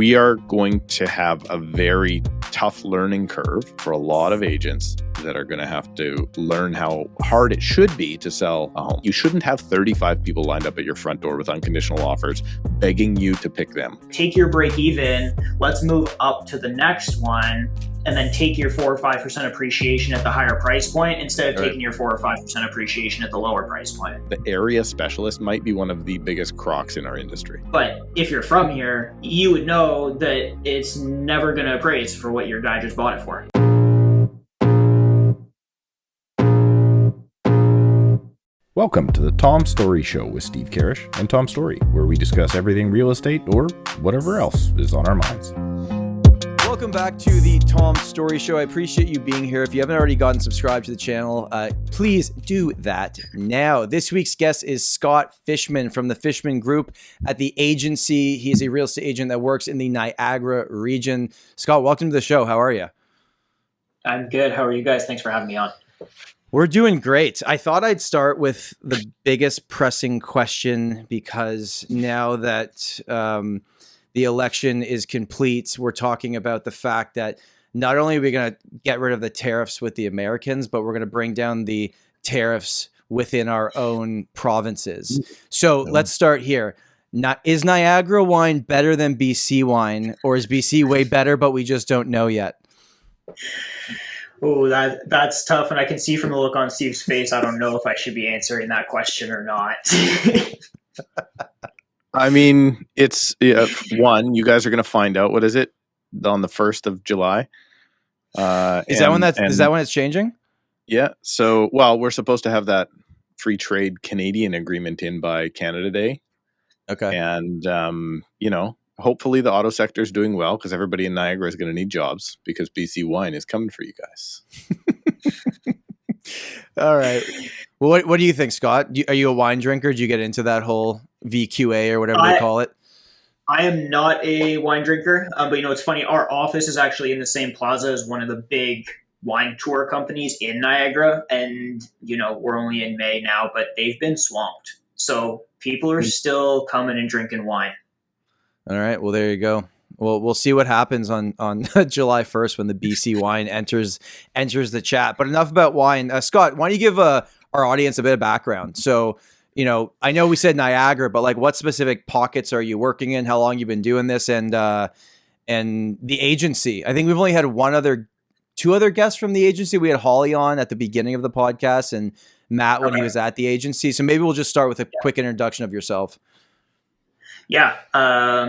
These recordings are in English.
we are going to have a very tough learning curve for a lot of agents that are going to have to learn how hard it should be to sell a home. You shouldn't have 35 people lined up at your front door with unconditional offers begging you to pick them. Take your break even, let's move up to the next one, and then take your 4 or 5% appreciation at the higher price point instead of taking your 4 or 5% appreciation at the lower price point. The area specialist might be one of the biggest crocs in our industry. But if you're from here, you would know that it's never going to appraise for what your guy just bought it for. Welcome to the Tom Storey Show with Steve Karrasch and Tom Storey, where we discuss everything real estate or whatever else is on our minds. Welcome back to the Tom Storey Show. I appreciate you being here. If you haven't already gotten subscribed to the channel, please do that now. This week's guest is Scott Fishman from the Fishman Group at the agency. He is a real estate agent that works in the Niagara region. Scott, welcome to the show. How are you? I'm good. How are you guys? Thanks for having me on. We're doing great. I thought I'd start with the biggest pressing question because now that the election is complete, we're talking about the fact that not only are we going to get rid of the tariffs with the Americans, but we're going to bring down the tariffs within our own provinces. So let's start here. Is Niagara wine better than BC wine, or is BC way better, but we just don't know yet? Oh, that's tough. And I can see from the look on Steve's face, I don't know if I should be answering that question or not. I mean, it's one, you guys are going to find out, what is it, on the 1st of July? Is that when it's changing? Yeah. So, well, we're supposed to have that free trade Canadian agreement in by Canada Day. Okay. And, hopefully the auto sector is doing well because everybody in Niagara is going to need jobs because BC wine is coming for you guys. All right. Well, what do you think, Scott? Are you a wine drinker? Do you get into that whole VQA or whatever they call it? I am not a wine drinker, but it's funny. Our office is actually in the same plaza as one of the big wine tour companies in Niagara. And, we're only in May now, but they've been swamped. So people are still coming and drinking wine. All right. Well, there you go. Well, we'll see what happens on July 1st when the BC wine enters the chat. But enough about wine. Scott, why don't you give our audience a bit of background? So, I know we said Niagara, but what specific pockets are you working in? How long you've been doing this? And the agency. I think we've only had two other guests from the agency. We had Holly on at the beginning of the podcast and Matt when he was at the agency. So maybe we'll just start with a quick introduction of yourself. Yeah.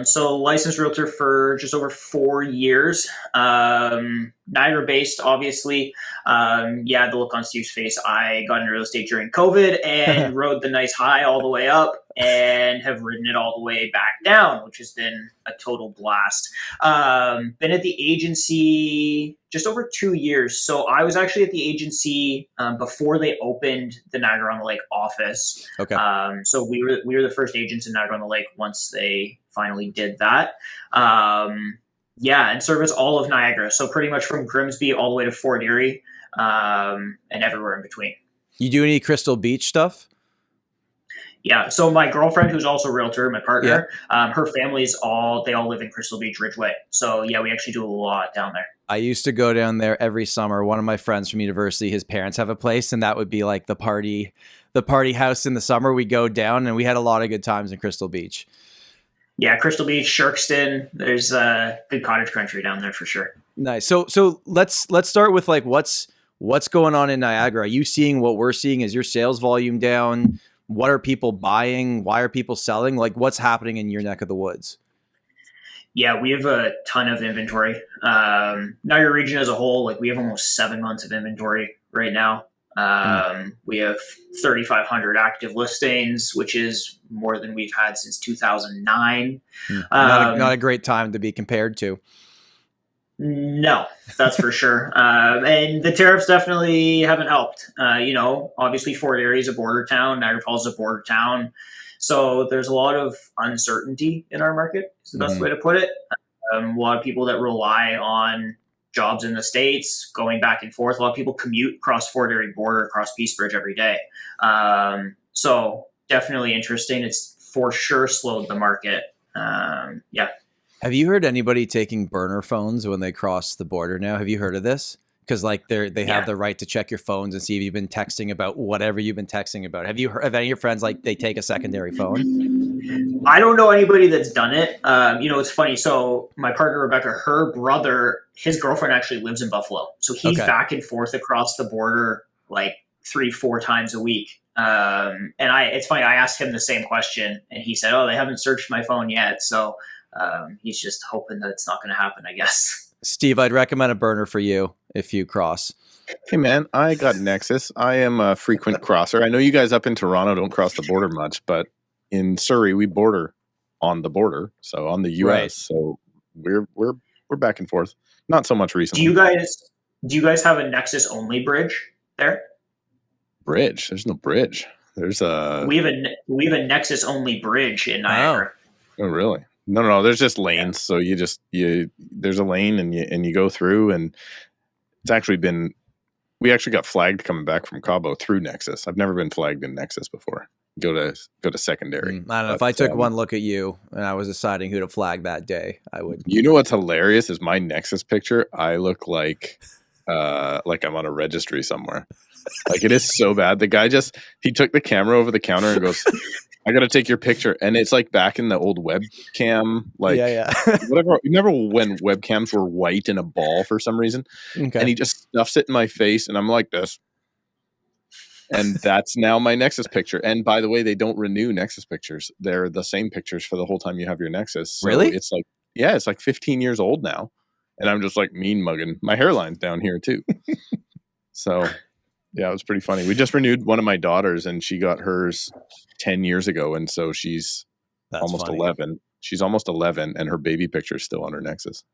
So licensed realtor for just over 4 years. Niagara based, obviously. The look on Steve's face. I got into real estate during COVID and rode the nice high all the way up and have ridden it all the way back down, which has been a total blast. Been at the agency just over 2 years. So I was actually at the agency before they opened the Niagara on the Lake office. Okay. So we were the first agents in Niagara on the Lake once they finally did that. And service all of Niagara. So pretty much from Grimsby all the way to Fort Erie and everywhere in between. You do any Crystal Beach stuff? Yeah. So my girlfriend, who's also a realtor, my partner, her family's they all live in Crystal Beach, Ridgeway. So yeah, we actually do a lot down there. I used to go down there every summer. One of my friends from university, his parents have a place, and that would be like the party house in the summer. We go down, and we had a lot of good times in Crystal Beach. Yeah, Crystal Beach, Shirkston. There's good cottage country down there for sure. Nice. So let's start with what's going on in Niagara. Are you seeing what we're seeing? Is your sales volume down? What are people buying? Why are people selling? What's happening in your neck of the woods? Yeah, we have a ton of inventory. Niagara region as a whole, we have almost 7 months of inventory right now. We have 3,500 active listings, which is more than we've had since 2009. Not a great time to be compared to. No, that's for sure. And the tariffs definitely haven't helped. Obviously Fort Erie is a border town. Niagara Falls is a border town. So there's a lot of uncertainty in our market, is the best way to put it. A lot of people that rely on jobs in the States, going back and forth. A lot of people commute across Fort Erie border, across Peace Bridge every day. So definitely interesting. It's for sure slowed the market. Have you heard anybody taking burner phones when they cross the border now? Have you heard of this? Because like they have the right to check your phones and see if you've been texting about whatever you've been texting about. Have you heard of any of your friends like they take a secondary phone? I don't know anybody that's done it. It's funny. So my partner Rebecca, her brother, his girlfriend actually lives in Buffalo, so he's back and forth across the border like 3-4 times a week. It's funny. I asked him the same question, and he said, "Oh, they haven't searched my phone yet." So he's just hoping that it's not going to happen, I guess. Steve, I'd recommend a burner for you if you cross. Hey man, I got Nexus. I am a frequent crosser. I know you guys up in Toronto don't cross the border much, but in Surrey we border on the border, so on the US. Right. So we're back and forth. Not so much recently. Do you guys have a Nexus only bridge there? Bridge? There's no bridge. There's a we have a Nexus only bridge in Niagara. Oh really? No. There's just lanes. So there's a lane and you go through, and it's actually been. We actually got flagged coming back from Cabo through Nexus. I've never been flagged in Nexus before. Go to secondary. I don't know. If I took one look at you and I was deciding who to flag that day, I would. You know what's hilarious is my Nexus picture. I look like I'm on a registry somewhere. Like, it is so bad. The guy he took the camera over the counter and goes, "I got to take your picture." And it's like back in the old webcam, like whatever. Remember when webcams were white in a ball for some reason? Okay. And he just stuffs it in my face, and I'm like this. And that's now my Nexus picture. And by the way, they don't renew Nexus pictures. They're the same pictures for the whole time you have your Nexus. So really? It's like 15 years old now. And I'm just like mean mugging. My hairline's down here too. So yeah, it was pretty funny. We just renewed one of my daughters, and she got hers 10 years ago. And so she's almost 11. She's almost 11, and her baby picture is still on her Nexus.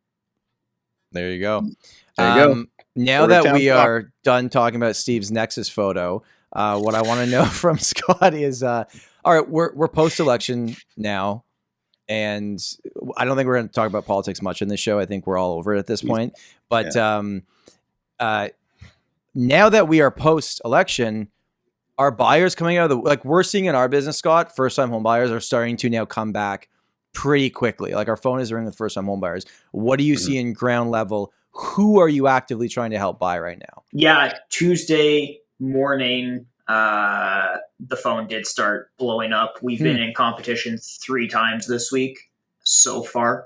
There you go. There you go. Now that we are done talking about Steve's Nexus photo, what I want to know from Scott is, all right, we're post-election now, and I don't think we're going to talk about politics much in this show. I think we're all over it at this point. But now that we are post-election, are buyers coming out of like we're seeing in our business, Scott, first-time home buyers are starting to now come back pretty quickly. Like, our phone is ringing with first-time home buyers. What do you see in ground level? Who are you actively trying to help buy right now? Yeah, Tuesday morning, the phone did start blowing up. We've been in competition 3 times this week so far.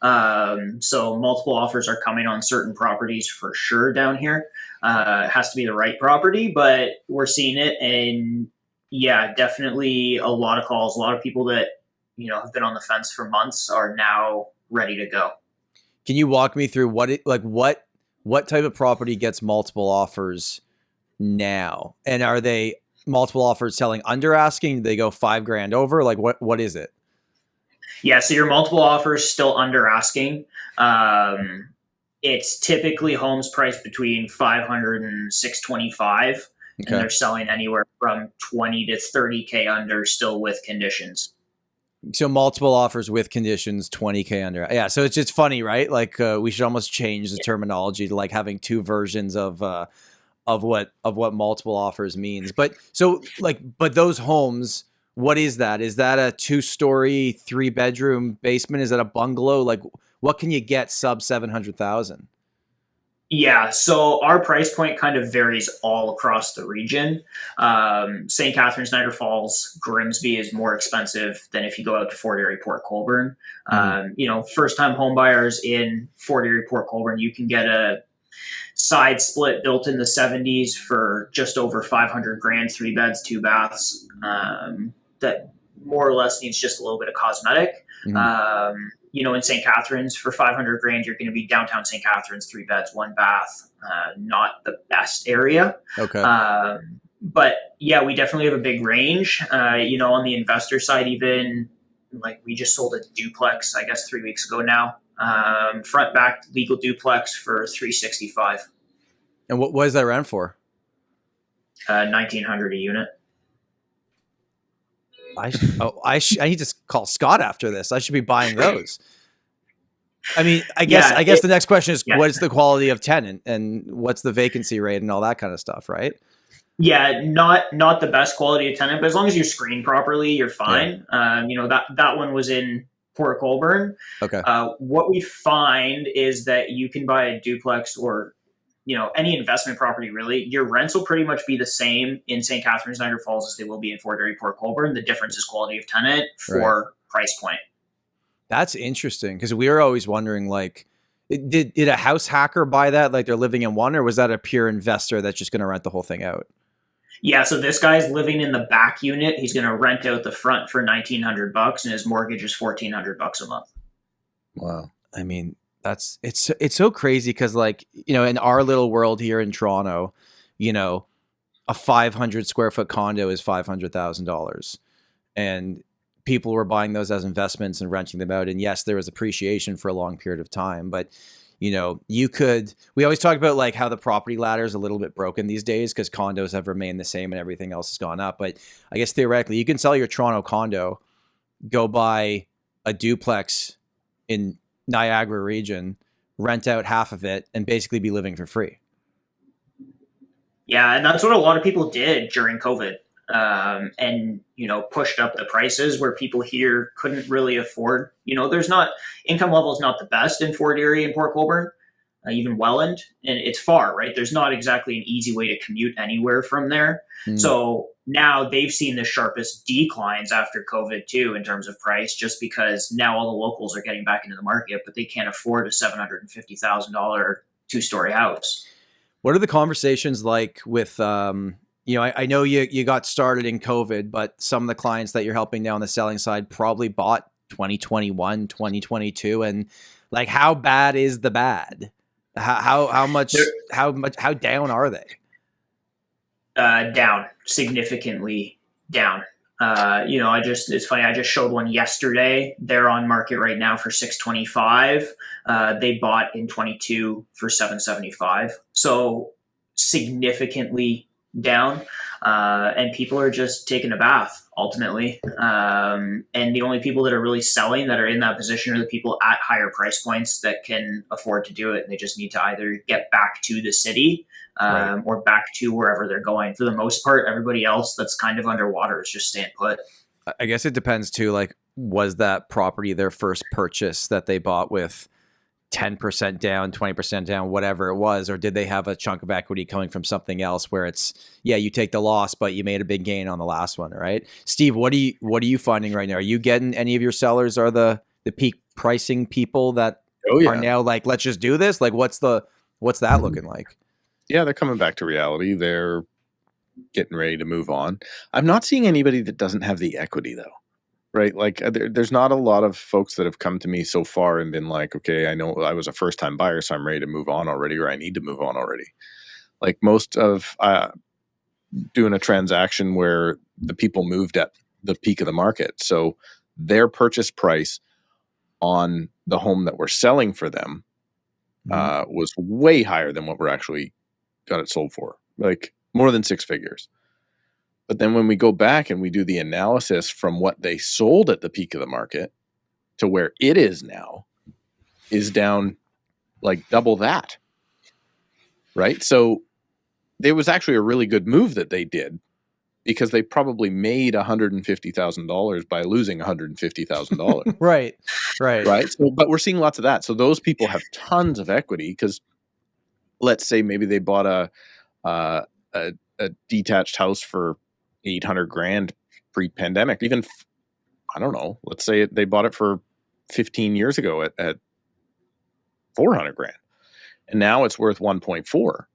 So multiple offers are coming on certain properties for sure down here. It has to be the right property, but we're seeing it. And yeah, definitely a lot of calls. A lot of people that, have been on the fence for months are now ready to go. Can you walk me through what type of property gets multiple offers now? And are they multiple offers selling under asking? Do they go $5,000 over? Like, what is it? Yeah, so your multiple offers still under asking. It's typically homes priced between $500 and $625, and they're selling anywhere from 20 to 30K under, still with conditions. So multiple offers with conditions, 20K under. Yeah. So it's just funny, right? Like, we should almost change the terminology to like having 2 versions of what multiple offers means. But but those homes, what is that? Is that a 2-story, 3-bedroom basement? Is that a bungalow? Like, what can you get sub 700,000? Yeah, so our price point kind of varies all across the region. St. Catharines, Niagara Falls, Grimsby is more expensive than if you go out to Fort Erie, Port Colborne. First-time home buyers in Fort Erie, Port Colborne, you can get a side split built in the 70s for just over $500,000, 3 beds, 2 baths. That more or less needs just a little bit of cosmetic. In St. Catharines for $500,000, you're going to be downtown St. Catharines, 3 beds, 1 bath. Not the best area. Okay. But yeah, we definitely have a big range. On the investor side, even like we just sold a duplex, I guess 3 weeks ago now. Front back legal duplex for $365. And what is that rent for? $1,900 a unit. I need to call Scott after this. I should be buying those. I mean, I guess the next question is, what is the quality of tenant and what's the vacancy rate and all that kind of stuff, right? Yeah, not the best quality of tenant, but as long as you screen properly, you're fine. Yeah. That one was in Port Colborne. Okay. What we find is that you can buy a duplex or any investment property, really. Your rents will pretty much be the same in St. Catharines, Niagara Falls as they will be in Fort Erie, Port Colborne. The difference is quality of tenant for price point. That's interesting, because we were always wondering, like, did a house hacker buy that? Like, they're living in one, or was that a pure investor that's just going to rent the whole thing out? Yeah, so this guy's living in the back unit. He's going to rent out the front for $1,900, and his mortgage is $1,400 a month. Wow. I mean, it's so crazy, because, like, in our little world here in Toronto, a 500 square foot condo is $500,000, and people were buying those as investments and renting them out. And yes, there was appreciation for a long period of time, but we always talk about, like, how the property ladder is a little bit broken these days because condos have remained the same and everything else has gone up. But I guess theoretically you can sell your Toronto condo, go buy a duplex in Niagara region, rent out half of it, and basically be living for free. Yeah, and that's what a lot of people did during COVID, and pushed up the prices where people here couldn't really afford. Income level is not the best in Fort Erie and Port Colborne, even Welland, and it's far, right? There's not exactly an easy way to commute anywhere from there. So now they've seen the sharpest declines after COVID too, in terms of price, just because now all the locals are getting back into the market, but they can't afford a $750,000 two-story house. What are the conversations like with, I know you got started in COVID, but some of the clients that you're helping now on the selling side probably bought 2021, 2022. And, like, how bad is the bad? How down are they? Down, significantly down. It's funny. I just showed one yesterday. They're on market right now for $625. They bought in 22 for $775. So significantly down. And people are just taking a bath ultimately. And the only people that are really selling that are in that position are the people at higher price points that can afford to do it. And they just need to either get back to the city, or back to wherever they're going. For the most part, everybody else that's kind of underwater is just staying put. I guess it depends too. Like, was that property their first purchase that they bought with 10% down, 20% down, whatever it was, or did they have a chunk of equity coming from something else where it's, you take the loss, but you made a big gain on the last one, right? Steve, what are you finding right now? Are you getting any of your sellers are the peak pricing people that are now like, let's just do this? Like, what's that looking like? Yeah, they're coming back to reality. They're getting ready to move on. I'm not seeing anybody that doesn't have the equity though. Right. Like there's not a lot of folks that have come to me so far and been like, okay, I know I was a first time buyer, so I'm ready to move on already, or I need to move on already. Like most of doing a transaction where the people moved at the peak of the market. So their purchase price on the home that we're selling for them was way higher than what we're actually got it sold for, like more than six figures. But then when we go back and we do the analysis from what they sold at the peak of the market to where it is now, is down like double that. Right? So it was actually a really good move that they did, because they probably made $150,000 by losing $150,000. Right. So, but we're seeing lots of that. So those people have tons of equity, because let's say maybe they bought a detached house for $800,000 pre-pandemic. Even, I don't know, let's say they bought it for 15 years ago at $400,000, and now it's worth 1.4,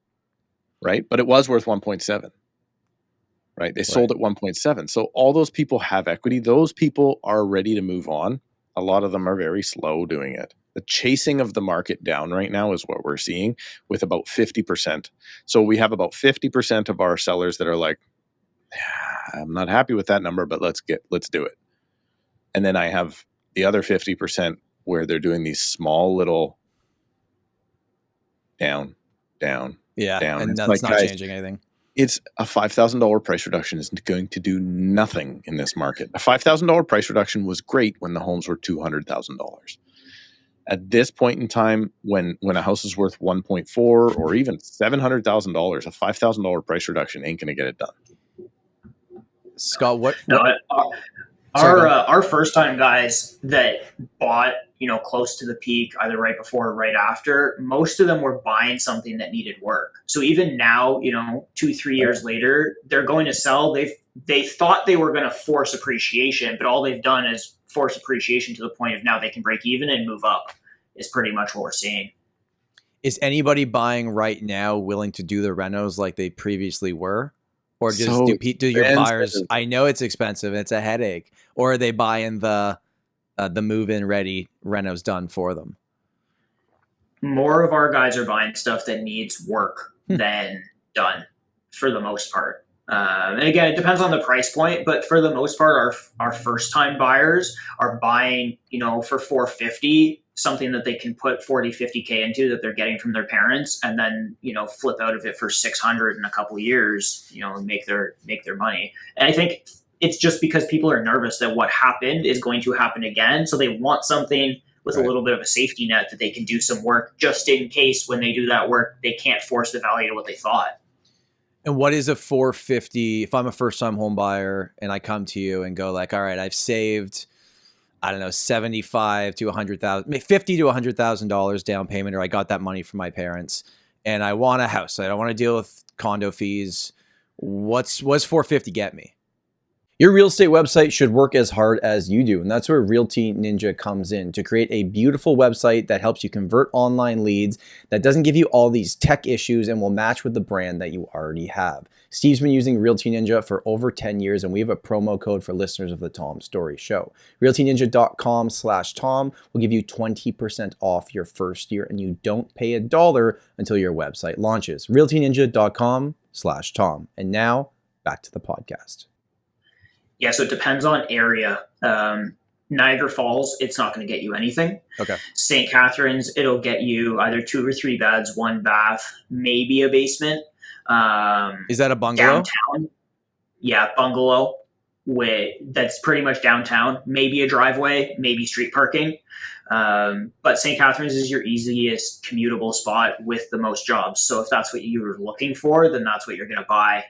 right? But it was worth 1.7, right? They sold at 1.7. So all those people have equity. Those people are ready to move on. A lot of them are very slow doing it. The chasing of the market down right now is what we're seeing, with about 50%. So we have about 50% of our sellers that are like, I'm not happy with that number, but let's do it. And then I have the other 50% where they're doing these small little down, down. And it's that's like, not guys, changing anything. It's a $5,000 price reduction isn't going to do nothing in this market. A $5,000 price reduction was great when the homes were $200,000. At this point in time, when a house is worth 1.4 or even $700,000, a $5,000 price reduction ain't going to get it done. Scott, what? No, Our first time guys that bought, close to the peak, either right before or right after, most of them were buying something that needed work. So even now, 2-3 years later, they're going to sell. They thought they were going to force appreciation, but all they've done is force appreciation to the point of now they can break even and move up is pretty much what we're seeing. Is anybody buying right now willing to do the renos like they previously were? Or just do your buyers, I know it's expensive, it's a headache, or are they buying the move-in ready renos done for them? More of our guys are buying stuff that needs work than done for the most part. And again, it depends on the price point, but for the most part, our first-time buyers are buying, for $450, something that they can put 40, 50K into that they're getting from their parents, and then, flip out of it for 600 in a couple of years, and make their money. And I think it's just because people are nervous that what happened is going to happen again. So they want something with a little bit of a safety net that they can do some work just in case when they do that work, they can't force the value to what they thought. And what is a 450 if I'm a first-time home buyer and I come to you and go like, all right, I've saved, I don't know, 75 to 100,000, 50 to $100,000 down payment, or I got that money from my parents and I want a house. I don't want to deal with condo fees. What's 450 get me? Your real estate website should work as hard as you do, and that's where Realty Ninja comes in to create a beautiful website that helps you convert online leads, that doesn't give you all these tech issues and will match with the brand that you already have. Steve's been using Realty Ninja for over 10 years, and we have a promo code for listeners of the Tom Storey Show. RealtyNinja.com/Tom will give you 20% off your first year, and you don't pay a dollar until your website launches. RealtyNinja.com/Tom. And now, back to the podcast. Yeah, so it depends on area. Niagara Falls, it's not going to get you anything. Okay. St. Catharines, it'll get you either 2 or 3 beds, 1 bath, maybe a basement. Is that a bungalow? Downtown, yeah, bungalow. That's pretty much downtown. Maybe a driveway, maybe street parking. But St. Catharines is your easiest commutable spot with the most jobs. So if that's what you're looking for, then that's what you're going to buy.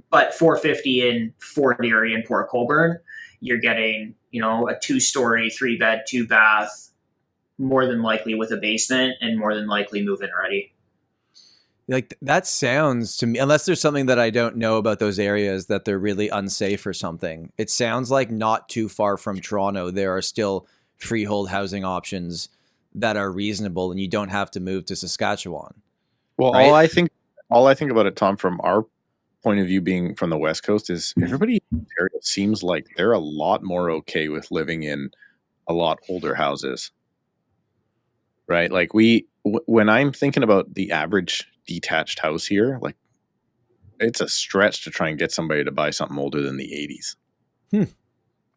But 450 in Fort Erie and Port Colborne, you're getting, a 2-story, 3-bed, 2-bath, more than likely with a basement and more than likely move-in ready. Like that sounds to me, unless there's something that I don't know about those areas that they're really unsafe or something. It sounds like not too far from Toronto, there are still freehold housing options that are reasonable and you don't have to move to Saskatchewan. Well, right? all I think about it, Tom, from our point of view being from the West Coast is everybody in Ontario seems like they're a lot more okay with living in a lot older houses. Right? Like when I'm thinking about the average detached house here, like it's a stretch to try and get somebody to buy something older than the 80s. It's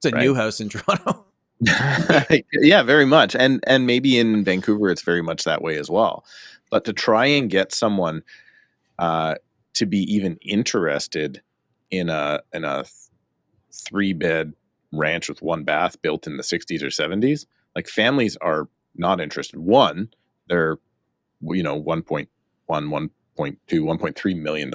a new house in Toronto. Yeah, very much. And maybe in Vancouver, it's very much that way as well. But to try and get someone to be even interested in a 3-bed ranch with 1 bath built in the 60s or 70s, like families are not interested. One, they're, $1.1, $1.2, $1.3 million.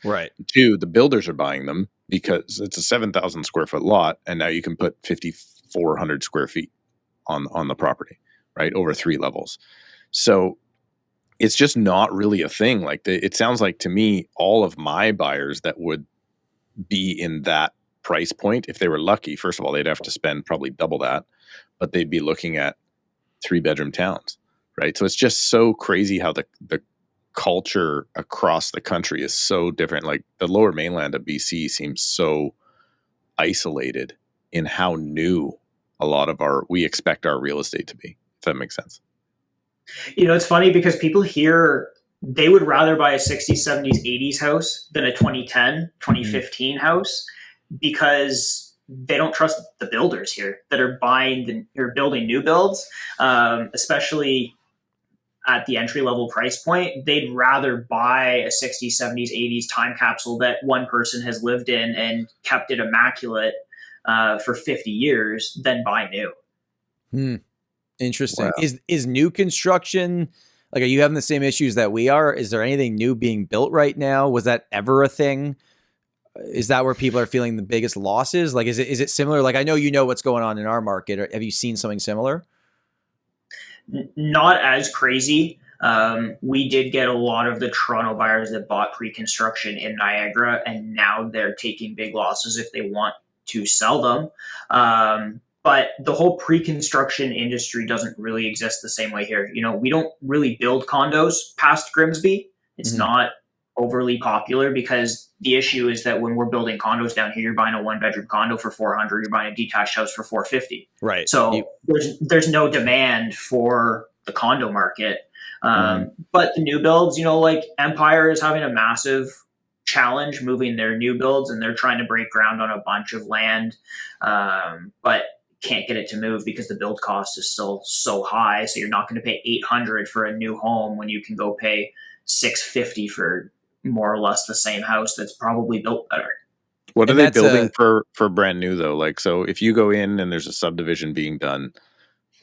Right. 2, the builders are buying them because it's a 7,000 square foot lot, and now you can put 5,400 square feet on the property, right, over 3 levels. So it's just not really a thing. Like it sounds like to me, all of my buyers that would be in that price point, if they were lucky, first of all, they'd have to spend probably double that, but they'd be looking at 3-bedroom towns, right? So it's just so crazy how the culture across the country is so different. Like the lower mainland of BC seems so isolated in how new a lot of we expect our real estate to be, if that makes sense. It's funny because people here, they would rather buy a 60s, 70s, 80s house than a 2010, 2015 house because they don't trust the builders here that are building new builds, especially at the entry-level price point. They'd rather buy a 60s, 70s, 80s time capsule that one person has lived in and kept it immaculate for 50 years than buy new. Interesting. Wow. Is new construction, like, are you having the same issues that we are? Is there anything new being built right now? Was that ever a thing? is that where people are feeling the biggest losses? Like, is it similar? Like, I know what's going on in our market. Have you seen something similar? Not as crazy. We did get a lot of the Toronto buyers that bought pre-construction in Niagara, and now they're taking big losses if they want to sell them. But the whole pre-construction industry doesn't really exist the same way here. We don't really build condos past Grimsby. It's not overly popular, because the issue is that when we're building condos down here, you're buying a one-bedroom condo for $400, you're buying a detached house for $450. Right. So there's no demand for the condo market. But the new builds, like Empire is having a massive challenge moving their new builds, and they're trying to break ground on a bunch of land, but can't get it to move because the build cost is still so high. So you're not going to pay $800 for a new home when you can go pay $650 for more or less the same house that's probably built better. What are they building for brand new though? Like, so if you go in and there's a subdivision being done,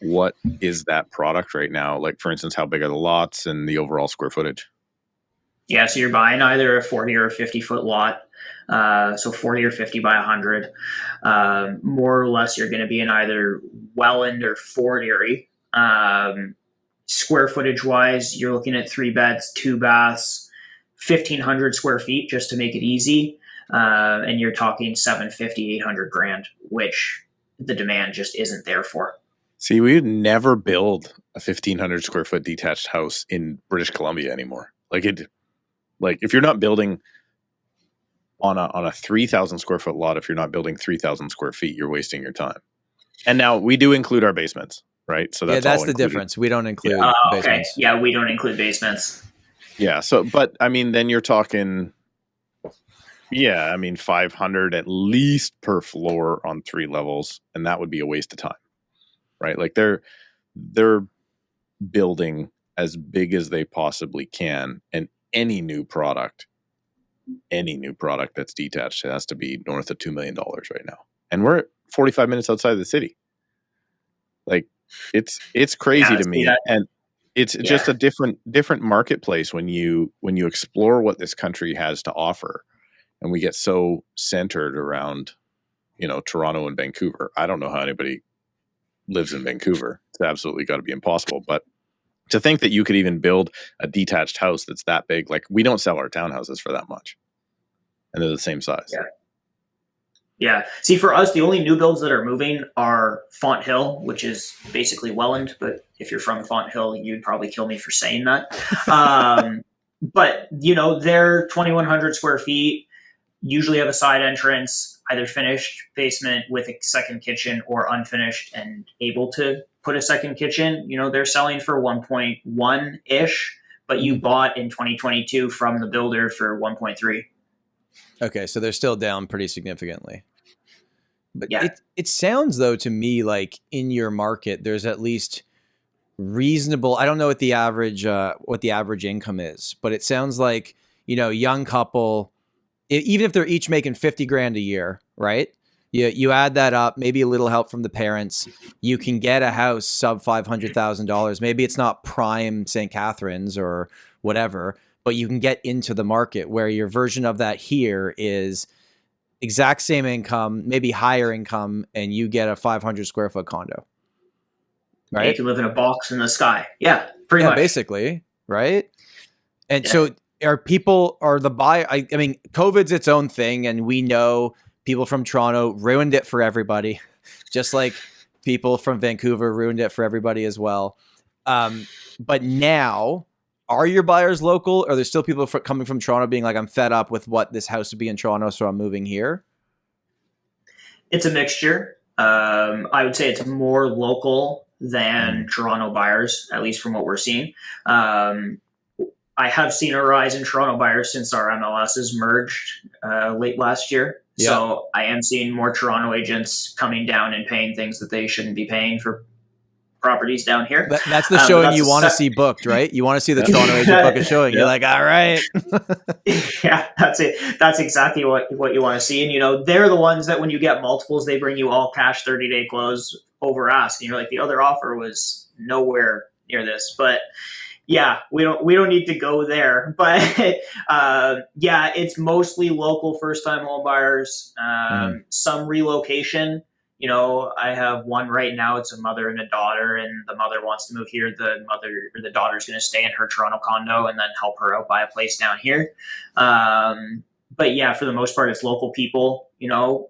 what is that product right now? Like, for instance, how big are the lots and the overall square footage? Yeah, so you're buying either a 40 or a 50 foot lot. So 40 or 50 by 100. More or less, you're going to be in either Welland or Fort Erie. Square footage wise, you're looking at 3 beds, 2 baths, 1,500 square feet just to make it easy. And you're talking 750, 800 grand, which the demand just isn't there for. See, we would never build a 1,500 square foot detached house in British Columbia anymore. Like if you're not building on a 3,000 square foot lot, if you're not building 3,000 square feet, you're wasting your time. And now we do include our basements, right? So that's the difference. We don't include basements. Okay. Yeah, we don't include basements. Yeah. So, but I mean, then you're talking, 500 at least per floor on 3 levels, and that would be a waste of time, right? Like they're building as big as they possibly can, and any new product that's detached, it has to be north of $2 million right now. And we're 45 minutes outside of the city. Like it's crazy to me. And it's just a different marketplace when you explore what this country has to offer. And we get so centered around, Toronto and Vancouver. I don't know how anybody lives in Vancouver. It's absolutely got to be impossible. But to think that you could even build a detached house that's that big, like we don't sell our townhouses for that much. And they're the same size. Yeah. See, for us, the only new builds that are moving are Font Hill, which is basically Welland. But if you're from Font Hill, you'd probably kill me for saying that. But, they're 2,100 square feet, usually have a side entrance, either finished basement with a second kitchen or unfinished and able to put a second kitchen. They're selling for 1.1-ish, but you bought in 2022 from the builder for 1.3. Okay, so they're still down pretty significantly. But it sounds though to me like in your market there's at least reasonable, I don't know what the average income is, but it sounds like, young couple, even if they're each making 50 grand a year, right? You add that up, maybe a little help from the parents, you can get a house sub $500,000. Maybe it's not prime St. Catharines or whatever, but you can get into the market where your version of that here is exact same income, maybe higher income, and you get a 500 square foot condo. Right? You can live in a box in the sky. Yeah, pretty much. Basically, right? And so are the buy? I mean, COVID's its own thing, and we know people from Toronto ruined it for everybody, just like people from Vancouver ruined it for everybody as well. But now, are your buyers local? Are there still people coming from Toronto being like, I'm fed up with what this house would be in Toronto, so I'm moving here? It's a mixture. I would say it's more local than Toronto buyers, at least from what we're seeing. I have seen a rise in Toronto buyers since our MLSs merged late last year. Yeah. So I am seeing more Toronto agents coming down and paying things that they shouldn't be paying for properties down here. That's the showing you want to see booked, right? You want to see the Toronto agent book a showing. You're like, all right. Yeah, that's it. That's exactly what you want to see. And, they're the ones that when you get multiples, they bring you all cash 30-day close over ask. And you're like, the other offer was nowhere near this. But yeah, we don't need to go there, but yeah, it's mostly local first time home buyers, some relocation. You know, I have one right now. It's a mother and a daughter, and the mother wants to move here. The daughter's going to stay in her Toronto condo and then help her out buy a place down here. But yeah, for the most part, it's local people. You know,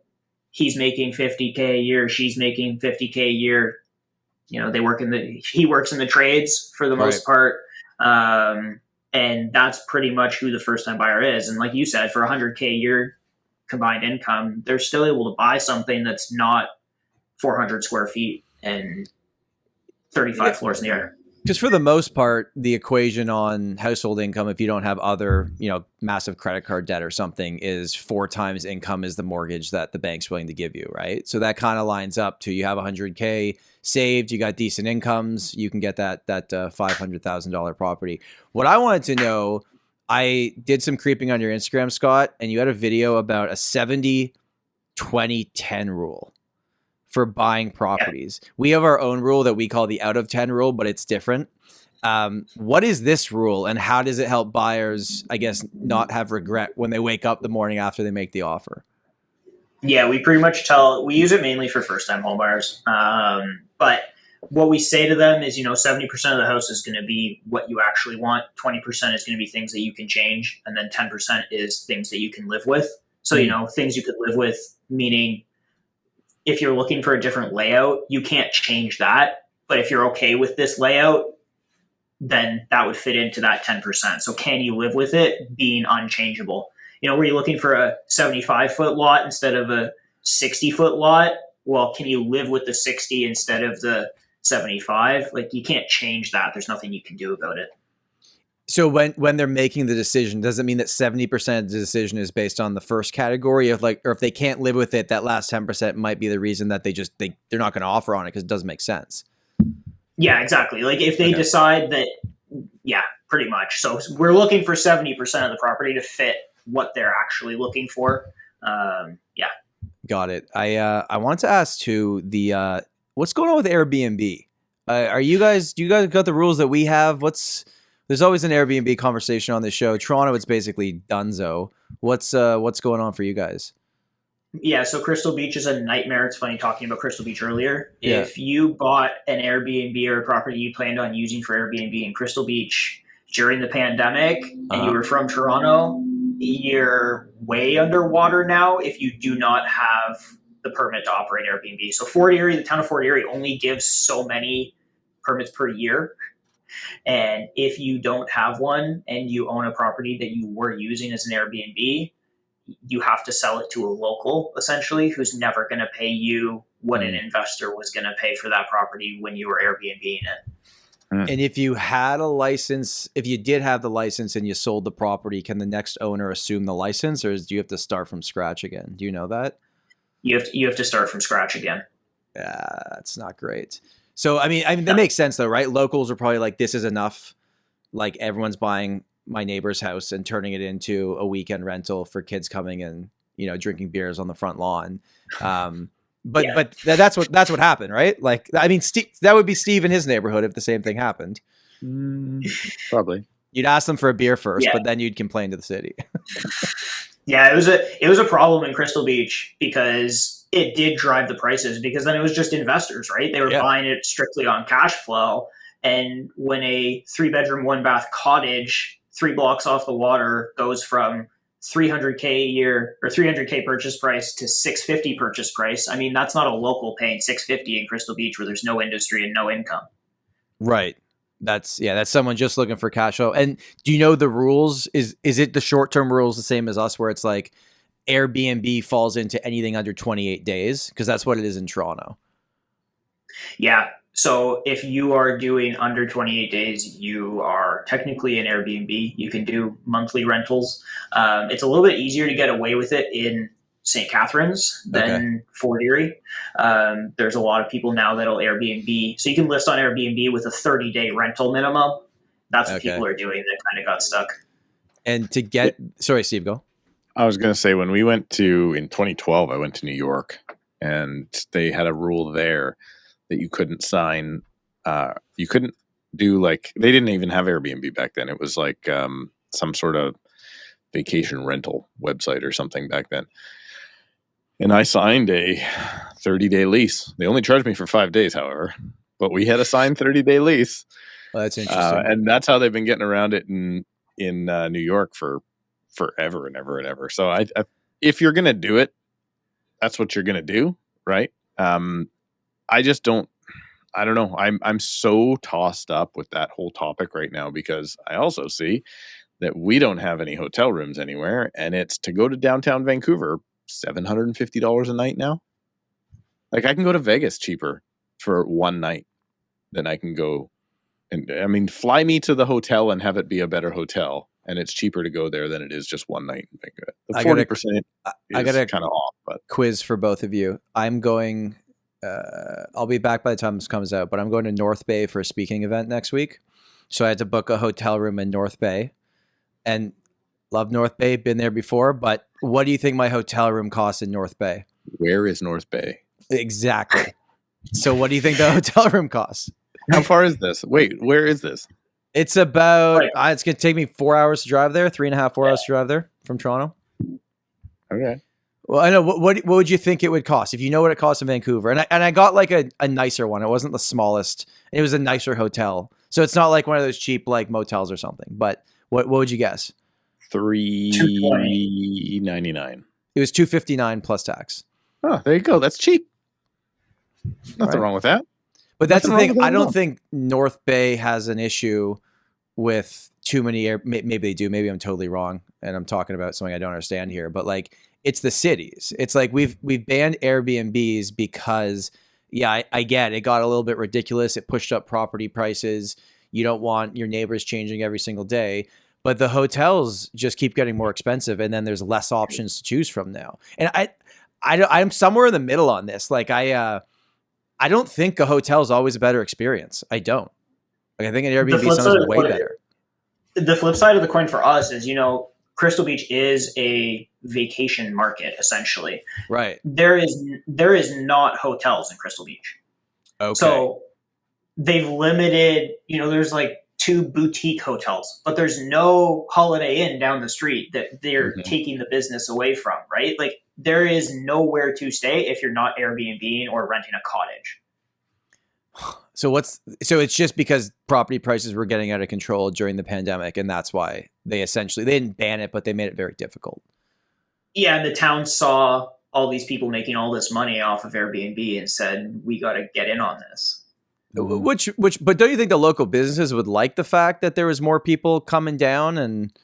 he's making $50K a year, she's making $50K a year. You know, he works in the trades for the most part. And that's pretty much who the first time buyer is. And like you said, for $100K a year combined income, they're still able to buy something that's not 400 square feet and 35 floors in the air. Because for the most part, the equation on household income, if you don't have other, you know, massive credit card debt or something, is 4 times income is the mortgage that the bank's willing to give you, right? So that kind of lines up to, you have $100K saved, you got decent incomes, you can get that $500,000 property. What I wanted to know, I did some creeping on your Instagram, Scott, and you had a video about a 70-20-10 rule for buying properties. Yeah. We have our own rule that we call the out of 10 rule, but it's different. What is this rule, and how does it help buyers, I guess, not have regret when they wake up the morning after they make the offer? Yeah, we pretty much we use it mainly for first time home buyers. But what we say to them is, you know, 70% of the house is going to be what you actually want. 20% is going to be things that you can change. And then 10% is things that you can live with. So, you know, things you could live with, meaning if you're looking for a different layout, you can't change that. But if you're okay with this layout, then that would fit into that 10%. So can you live with it being unchangeable? You know, were you looking for a 75-foot lot instead of a 60-foot lot? Well, can you live with the 60 instead of the 75? Like, you can't change that. There's nothing you can do about it. So when they're making the decision, does it mean that 70% of the decision is based on the first category of, like, or if they can't live with it, that last 10% might be the reason that they're not going to offer on it because it doesn't make sense? Yeah, exactly. Like, if they decide that, yeah, pretty much. So we're looking for 70% of the property to fit what they're actually looking for. Yeah. Got it. I want to ask too, what's going on with Airbnb? Do you guys got the rules that we have? There's always an Airbnb conversation on this show. Toronto, it's basically donezo. What's going on for you guys? Yeah, so Crystal Beach is a nightmare. It's funny talking about Crystal Beach earlier. Yeah. If you bought an Airbnb or a property you planned on using for Airbnb in Crystal Beach during the pandemic and you were from Toronto, you're way underwater now if you do not have the permit to operate Airbnb. So the town of Fort Erie only gives so many permits per year. And if you don't have one and you own a property that you were using as an Airbnb, you have to sell it to a local, essentially, who's never going to pay you what an investor was going to pay for that property when you were Airbnb-ing it. And if you had a license, if you did have the license and you sold the property, can the next owner assume the license, or do you have to start from scratch again? Do you know that? You have to start from scratch again. Yeah, that's not great. So, I mean, that makes sense though, right? Locals are probably like, this is enough. Like, everyone's buying my neighbor's house and turning it into a weekend rental for kids coming and, you know, drinking beers on the front lawn. But that's what happened, right? Like, I mean, that would be Steve in his neighborhood if the same thing happened. Probably. You'd ask them for a beer first, but then you'd complain to the city. Yeah, it was a problem in Crystal Beach because it did drive the prices, because then it was just investors, right? They were buying it strictly on cash flow. And when a 3-bedroom, 1-bath cottage 3 blocks off the water goes from $300K a year or $300K purchase price to $650 purchase price, I mean, that's not a local paying $650 in Crystal Beach where there's no industry and no income. Right. That's someone just looking for cash flow. And do you know the rules? Is it the short-term rules the same as us, where it's like Airbnb falls into anything under 28 days? Because that's what it is in Toronto. Yeah. So if you are doing under 28 days, you are technically an Airbnb. You can do monthly rentals. It's a little bit easier to get away with it in St. Catharines than Fort Erie. There's a lot of people now that'll Airbnb. So you can list on Airbnb with a 30-day rental minimum. That's what people are doing that kind of got stuck. And sorry, Steve, go. I was going to say, when we went in 2012, I went to New York, and they had a rule there that you couldn't sign, you couldn't do like, they didn't even have Airbnb back then. It was like some sort of vacation rental website or something back then. And I signed a 30-day lease. They only charged me for 5 days, however, but we had a signed 30-day lease. Well, that's interesting. And that's how they've been getting around it in New York for forever and ever and ever. So I if you're going to do it, that's what you're going to do. Right. I just don't know. I'm so tossed up with that whole topic right now because I also see that we don't have any hotel rooms anywhere, and it's to go to downtown Vancouver, $750 a night now. Like, I can go to Vegas cheaper for one night than I can go. And I mean, fly me to the hotel and have it be a better hotel, and it's cheaper to go there than it is just one night in Vancouver. The 40% I got a kind of off, but quiz for both of you. I'm going. I'll be back by the time this comes out, but I'm going to North Bay for a speaking event next week. So I had to book a hotel room in North Bay, and love North Bay. Been there before, but what do you think my hotel room costs in North Bay? Where is North Bay? Exactly. So what do you think the hotel room costs? How far is this? Wait, where is this? It's about, it's going to take me 4 hours to drive there, 3.5, 4 hours to drive there from Toronto. Okay. Well, I know. What would you think it would cost if you know what it costs in Vancouver? And I got like a nicer one. It wasn't the smallest. It was a nicer hotel. So it's not like one of those cheap like motels or something. But what would you guess? $399. It was $259 plus tax. Oh, there you go. That's cheap. Nothing wrong with that. But that's the thing. I don't think North Bay has an issue with too many maybe they do. Maybe I'm totally wrong, and I'm talking about something I don't understand here. But like, it's the cities. It's like we've banned Airbnbs because, yeah, I get it got a little bit ridiculous. It pushed up property prices. You don't want your neighbors changing every single day. But the hotels just keep getting more expensive, and then there's less options to choose from now. And I'm somewhere in the middle on this. Like I don't think a hotel is always a better experience. I don't. Like, I think an Airbnb sounds way better. The flip side of the coin for us is, Crystal Beach is a vacation market, essentially. Right. There is not hotels in Crystal Beach. Okay. So they've limited, there's like 2 boutique hotels, but there's no Holiday Inn down the street that they're taking the business away from, right? Like, there is nowhere to stay if you're not Airbnb or renting a cottage. So it's just because property prices were getting out of control during the pandemic, and that's why they didn't ban it, but they made it very difficult. Yeah, and the town saw all these people making all this money off of Airbnb and said, we got to get in on this. But don't you think the local businesses would like the fact that there was more people coming down and,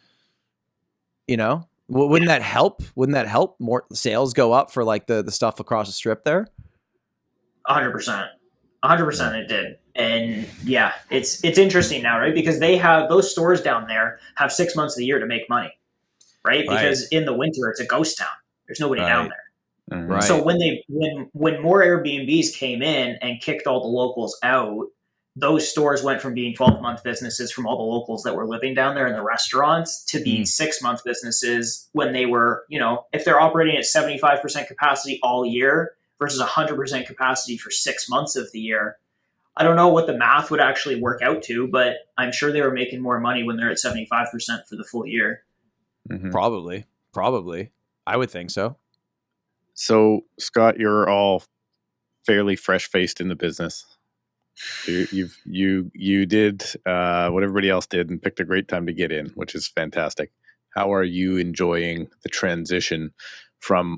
wouldn't that help? Wouldn't that help more sales go up for like the stuff across the strip there? 100%. 100% it did. And yeah, it's interesting now, right? Because they have those stores down there have 6 months of the year to make money, right? Because in the winter, it's a ghost town. There's nobody down there. Right. So when more Airbnbs came in and kicked all the locals out, those stores went from being 12-month businesses from all the locals that were living down there in the restaurants to being 6-month businesses when they were, if they're operating at 75% capacity all year versus 100% capacity for 6 months of the year. I don't know what the math would actually work out to, but I'm sure they were making more money when they're at 75% for the full year. Mm-hmm. Probably. I would think so. So, Scott, you're all fairly fresh-faced in the business. You did what everybody else did and picked a great time to get in, which is fantastic. How are you enjoying the transition from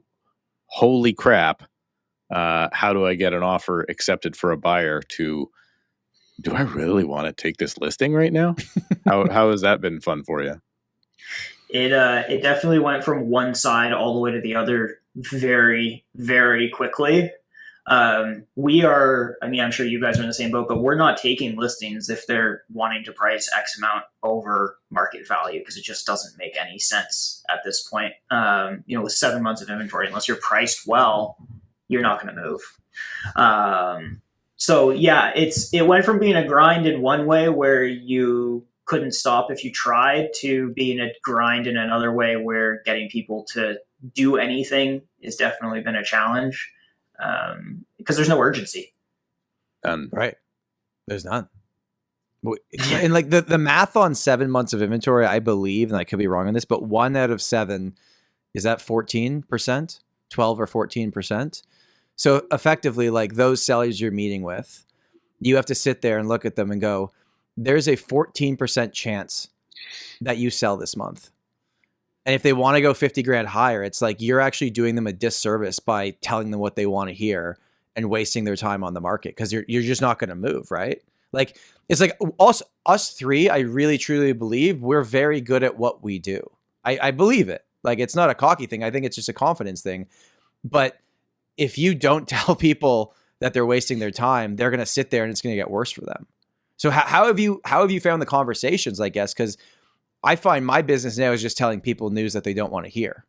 holy crap, how do I get an offer accepted for a buyer to do I really want to take this listing right now? How has that been fun for you? It definitely went from one side all the way to the other very, very quickly. I'm sure you guys are in the same boat, but we're not taking listings if they're wanting to price X amount over market value, because it just doesn't make any sense at this point. With 7 months of inventory, unless you're priced well, you're not going to move. So yeah, it went from being a grind in one way where you couldn't stop if you tried to being a grind in another way where getting people to do anything has definitely been a challenge. Because there's no urgency. Right. There's none. And like the math on 7 months of inventory, I believe, and I could be wrong on this, but 1 out of 7, is that 14%, 12 or 14%? So effectively, like those sellers you're meeting with, you have to sit there and look at them and go, there's a 14% chance that you sell this month. And if they want to go 50 grand higher, it's like you're actually doing them a disservice by telling them what they want to hear and wasting their time on the market, because you're just not going to move, right? Like it's like us three, I really truly believe we're very good at what we do. I believe it. Like it's not a cocky thing. I think it's just a confidence thing. But if you don't tell people that they're wasting their time, they're going to sit there and it's going to get worse for them. So how have you found the conversations, I guess? Because I find my business now is just telling people news that they don't want to hear.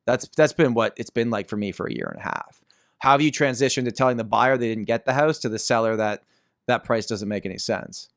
That's been what it's been like for me for a year and a half. How have you transitioned to telling the buyer they didn't get the house to the seller that price doesn't make any sense?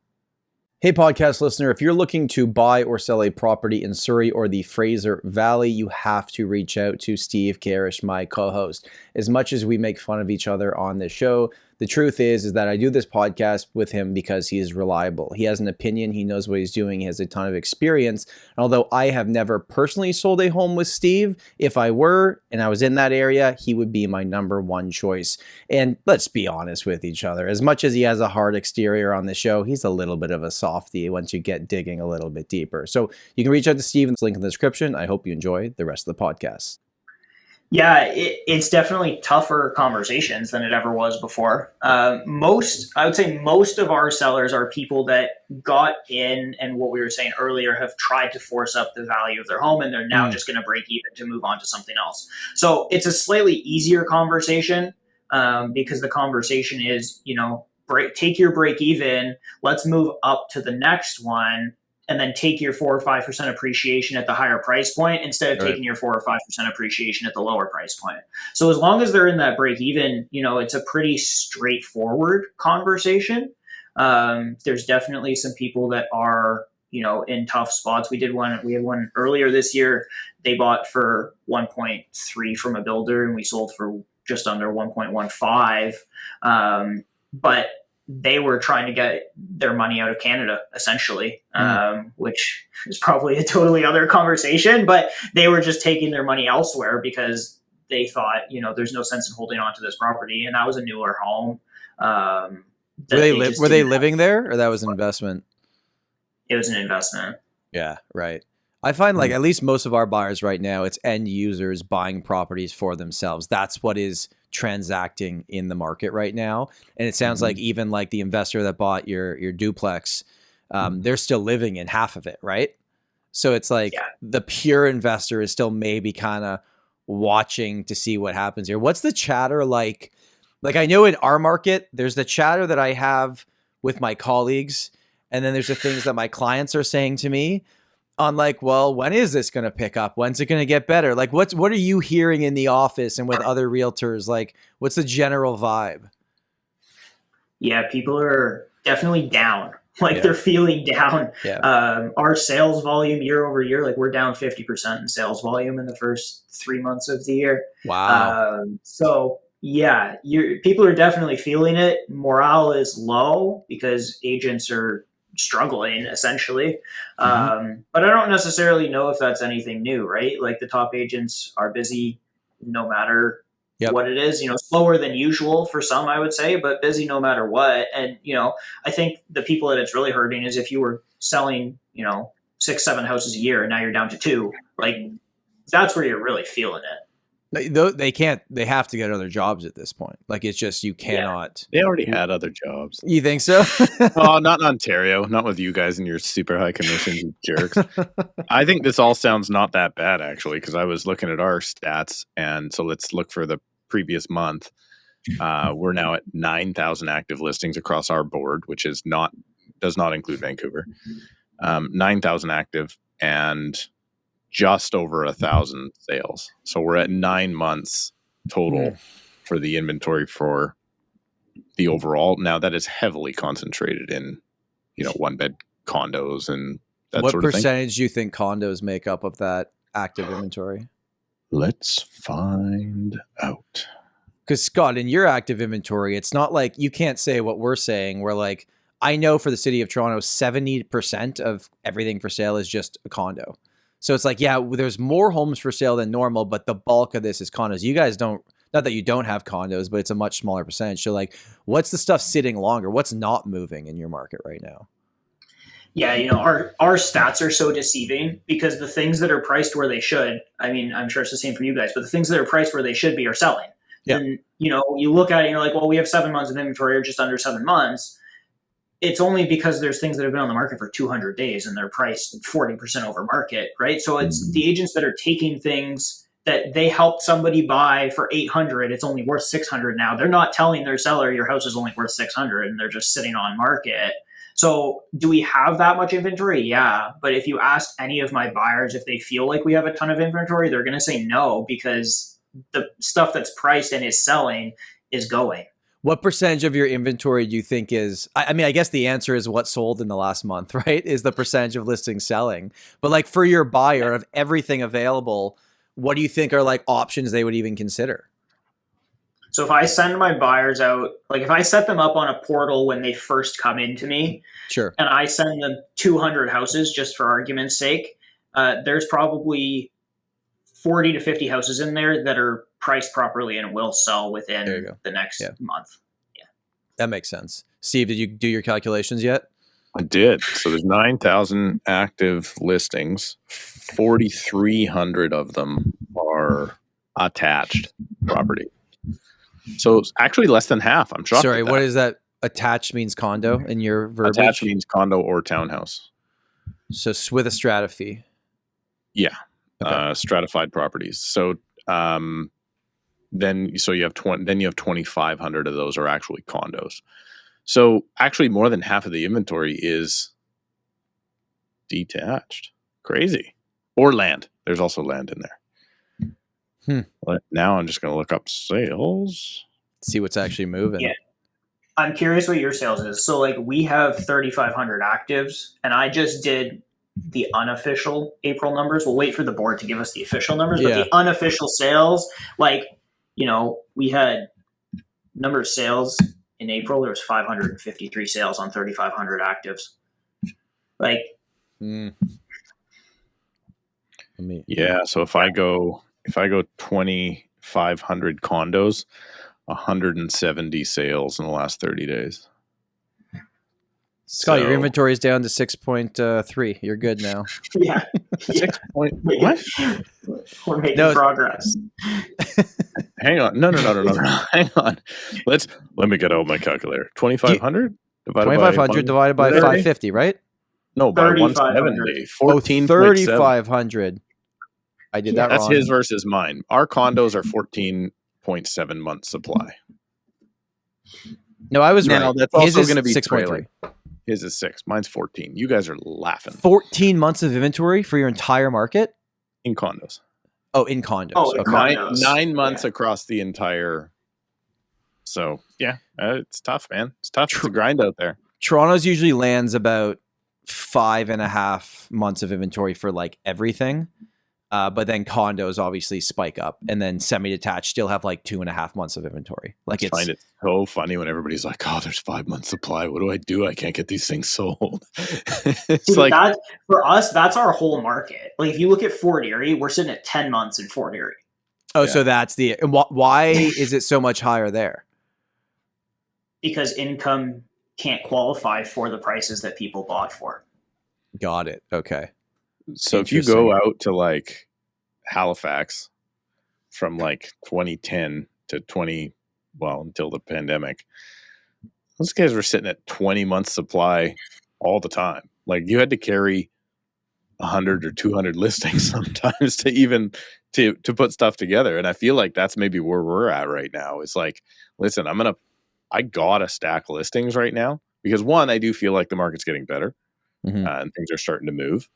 Hey, podcast listener, if you're looking to buy or sell a property in Surrey or the Fraser Valley, you have to reach out to Steve Karrasch, my co-host. As much as we make fun of each other on this show, the truth is that I do this podcast with him because he is reliable. He has an opinion. He knows what he's doing. He has a ton of experience. And although I have never personally sold a home with Steve, if I were and I was in that area, he would be my number one choice. And let's be honest with each other. As much as he has a hard exterior on the show, he's a little bit of a softie once you get digging a little bit deeper. So you can reach out to Steve in the link in the description. I hope you enjoy the rest of the podcast. Yeah, it's definitely tougher conversations than it ever was before. I would say most of our sellers are people that got in, and what we were saying earlier, have tried to force up the value of their home, and they're now just going to break even to move on to something else. So it's a slightly easier conversation because the conversation is, take your break even, let's move up to the next one, and then take your 4 or 5% appreciation at the higher price point instead of taking your 4 or 5% appreciation at the lower price point. So as long as they're in that break even, it's a pretty straightforward conversation. There's definitely some people that are, in tough spots. We had one earlier this year. They bought for 1.3 from a builder and we sold for just under 1.15. But they were trying to get their money out of Canada, essentially, which is probably a totally other conversation, but they were just taking their money elsewhere because they thought, there's no sense in holding on to this property. And that was a newer home. Were they living there, or that was an investment? It was an investment. Yeah, right. I find like at least most of our buyers right now, it's end users buying properties for themselves. That's what is transacting in the market right now. And it sounds like even like the investor that bought your duplex, they're still living in half of it, right? So it's like the pure investor is still maybe kind of watching to see what happens here. What's the chatter like? Like I know in our market, there's the chatter that I have with my colleagues, and then there's the things that my clients are saying to me on like, well, when is this going to pick up? When's it going to get better? Like what are you hearing in the office and with other realtors? Like what's the general vibe? Yeah, people are definitely down. Like they're feeling down. Yeah. Our sales volume year over year, like we're down 50% in sales volume in the first 3 months of the year. Wow. So yeah, people are definitely feeling it. Morale is low because agents are struggling essentially. But I don't necessarily know if that's anything new, right? Like the top agents are busy no matter what it is, slower than usual for some, I would say, but busy no matter what. And, I think the people that it's really hurting is if you were selling, 6-7 houses a year and now you're down to 2, like that's where you're really feeling it. They have to get other jobs at this point. Like it's just, you cannot. They already had other jobs. You think so? Oh, not in Ontario, not with you guys and your super high commissions, you jerks. I think this all sounds not that bad actually, because I was looking at our stats, and so let's look for the previous month. We're now at 9,000 active listings across our board, which does not include Vancouver. 9,000 active and just over 1,000 sales. So we're at 9 months total for the inventory for the overall. Now that is heavily concentrated in, 1-bed condos and that sort of thing. What percentage do you think condos make up of that active inventory? Let's find out. Because Scott, in your active inventory, it's not like you can't say what we're saying. We're like, I know for the city of Toronto, 70% of everything for sale is just a condo. So it's like, yeah, there's more homes for sale than normal, but the bulk of this is condos. You guys don't, not that you don't have condos, but it's a much smaller percentage. So like, what's the stuff sitting longer? What's not moving in your market right now? Yeah, our stats are so deceiving because the things that are priced where they should, I mean, I'm sure it's the same for you guys, but the things that are priced where they should be are selling. Yeah. And, you look at it and you're like, well, we have 7 months of inventory or just under 7 months. It's only because there's things that have been on the market for 200 days and they're priced 40% over market, right? So it's the agents that are taking things that they helped somebody buy for 800, it's only worth 600 now. They're not telling their seller your house is only worth 600 and they're just sitting on market. So do we have that much inventory? Yeah. But if you ask any of my buyers if they feel like we have a ton of inventory, they're going to say no, because the stuff that's priced and is selling is going. What percentage of your inventory do you think is, I mean, I guess the answer is what sold in the last month, right? Is the percentage of listings selling. But like for your buyer of everything available, what do you think are like options they would even consider? So if I send my buyers out, like if I set them up on a portal when they first come into me, sure, and I send them 200 houses just for argument's sake, there's probably 40 to 50 houses in there that are priced properly and will sell within the next month. Yeah. That makes sense. Steve, did you do your calculations yet? I did. So there's 9,000 active listings. 4,300 of them are attached property. So it's actually less than half. I'm shocked. Sorry, what is that? Attached means condo in your verbiage? Attached means condo or townhouse. So with a strata fee. Yeah. Okay. Stratified properties. So then you have 2,500 of those are actually condos. So actually more than half of the inventory is detached. Crazy. Or land. There's also land in there. But now I'm just going to look up sales. See what's actually moving. Yeah. I'm curious what your sales is. So like we have 3,500 actives, and I just did the unofficial April numbers. We'll wait for the board to give us the official numbers, but the unofficial sales, like, we had number of sales in April. There was 553 sales on 3,500 actives. Like, so if I go 2,500 condos, 170 sales in the last 30 days. Scott, your inventory is down to 6.3. You're good now. Yeah. 6 point, what? We're making progress. Hang on. No. Hang on. Let me get out my calculator. 2,500 divided by 550, right? No, by 170. 14. 3,500. I did that wrong. That's his versus mine. Our condos are 14.7 months supply. No, I was right. That's also going to be 6.3. His is 6. Mine's 14. You guys are laughing. 14 months of inventory for your entire market? In condos. Oh, in condos. Oh, in condos. 9 months across the entire. So, it's tough, man. It's tough. It's a grind out there. Toronto's usually lands about 5.5 months of inventory for like everything. But then condos obviously spike up, and then semi-detached still have like 2.5 months of inventory. Like I find it so funny when everybody's like, "Oh, there's 5 months supply. What do I do? I can't get these things sold." It's like that, for us, that's our whole market. Like if you look at Fort Erie, we're sitting at 10 months in Fort Erie. Oh, so that's the why is it so much higher there? Because income can't qualify for the prices that people bought for. Got it. Okay. So if you go out to like Halifax from like 2010 to until the pandemic, those guys were sitting at 20 months supply all the time. Like you had to carry 100 or 200 listings sometimes to even to put stuff together. And I feel like that's maybe where we're at right now. It's like, listen, I got a stack of listings right now because one, I do feel like the market's getting better and things are starting to move.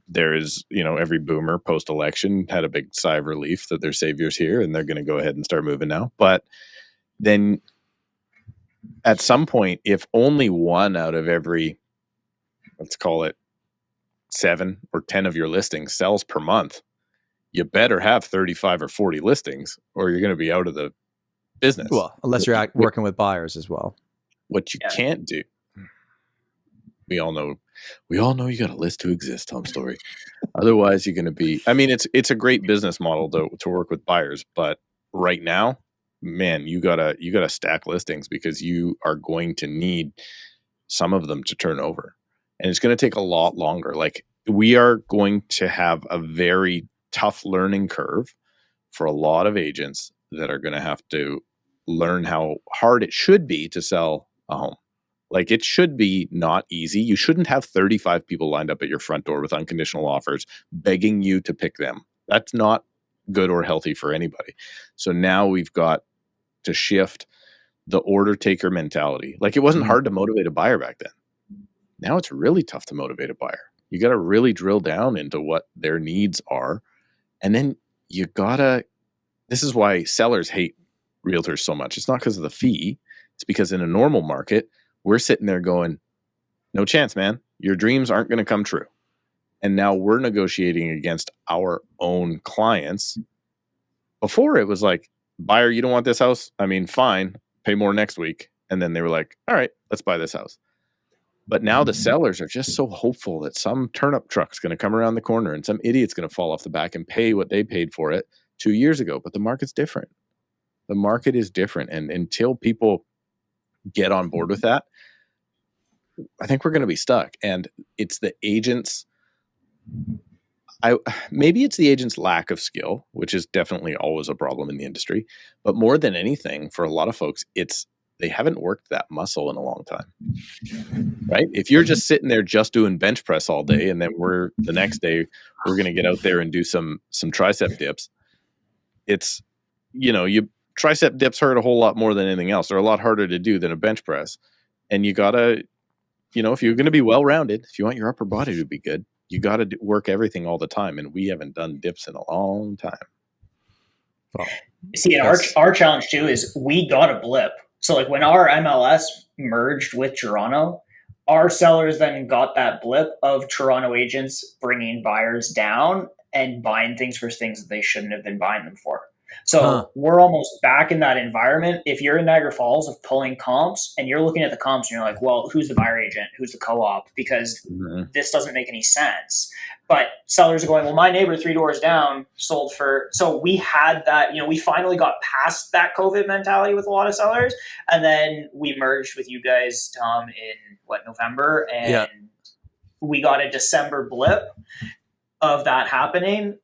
There is, every boomer post-election had a big sigh of relief that their savior's here and they're going to go ahead and start moving now. But then at some point, if only one out of every, let's call it 7 or 10 of your listings sells per month, you better have 35 or 40 listings or you're going to be out of the business. Well, unless you're working with buyers as well. What you can't do we all know you got a list to exist, Tom Storey. Otherwise, you're going to be. I mean, it's a great business model to work with buyers, but right now, man, you gotta stack listings because you are going to need some of them to turn over, and it's going to take a lot longer. Like, we are going to have a very tough learning curve for a lot of agents that are going to have to learn how hard it should be to sell a home. Like, it should be not easy. You shouldn't have 35 people lined up at your front door with unconditional offers begging you to pick them. That's not good or healthy for anybody. So now we've got to shift the order taker mentality. Like, it wasn't hard to motivate a buyer back then. Now it's really tough to motivate a buyer. You got to really drill down into what their needs are. And then you gotta, this is why sellers hate realtors so much. It's not because of the fee. It's because in a normal market, we're sitting there going, no chance, man. Your dreams aren't going to come true. And now we're negotiating against our own clients. Before it was like, buyer, you don't want this house? I mean, fine, pay more next week. And then they were like, all right, let's buy this house. But now the sellers are just so hopeful that some turnip truck's going to come around the corner and some idiot's going to fall off the back and pay what they paid for it 2 years ago. But the market's different. The market is different. And until people get on board with that, I think we're going to be stuck. And it's the agents. Maybe it's the agent's lack of skill, which is definitely always a problem in the industry. But more than anything, for a lot of folks, it's they haven't worked that muscle in a long time, right? If you're just sitting there just doing bench press all day, and then the next day we're going to get out there and do some tricep dips. It's, tricep dips hurt a whole lot more than anything else. They're a lot harder to do than a bench press. And you gotta, if you're going to be well-rounded, if you want your upper body to be good, you got to work everything all the time. And we haven't done dips in a long time. Well, see, our challenge too is we got a blip. So like when our MLS merged with Toronto, our sellers then got that blip of Toronto agents bringing buyers down and buying things for things that they shouldn't have been buying them for. So we're almost back in that environment. If you're in Niagara Falls of pulling comps and you're looking at the comps and you're like, well, who's the buyer agent? Who's the co-op? Because this doesn't make any sense. But sellers are going, well, my neighbor 3 doors down sold for. So we had that, we finally got past that COVID mentality with a lot of sellers. And then we merged with you guys, Tom, in November. And we got a December blip of that happening.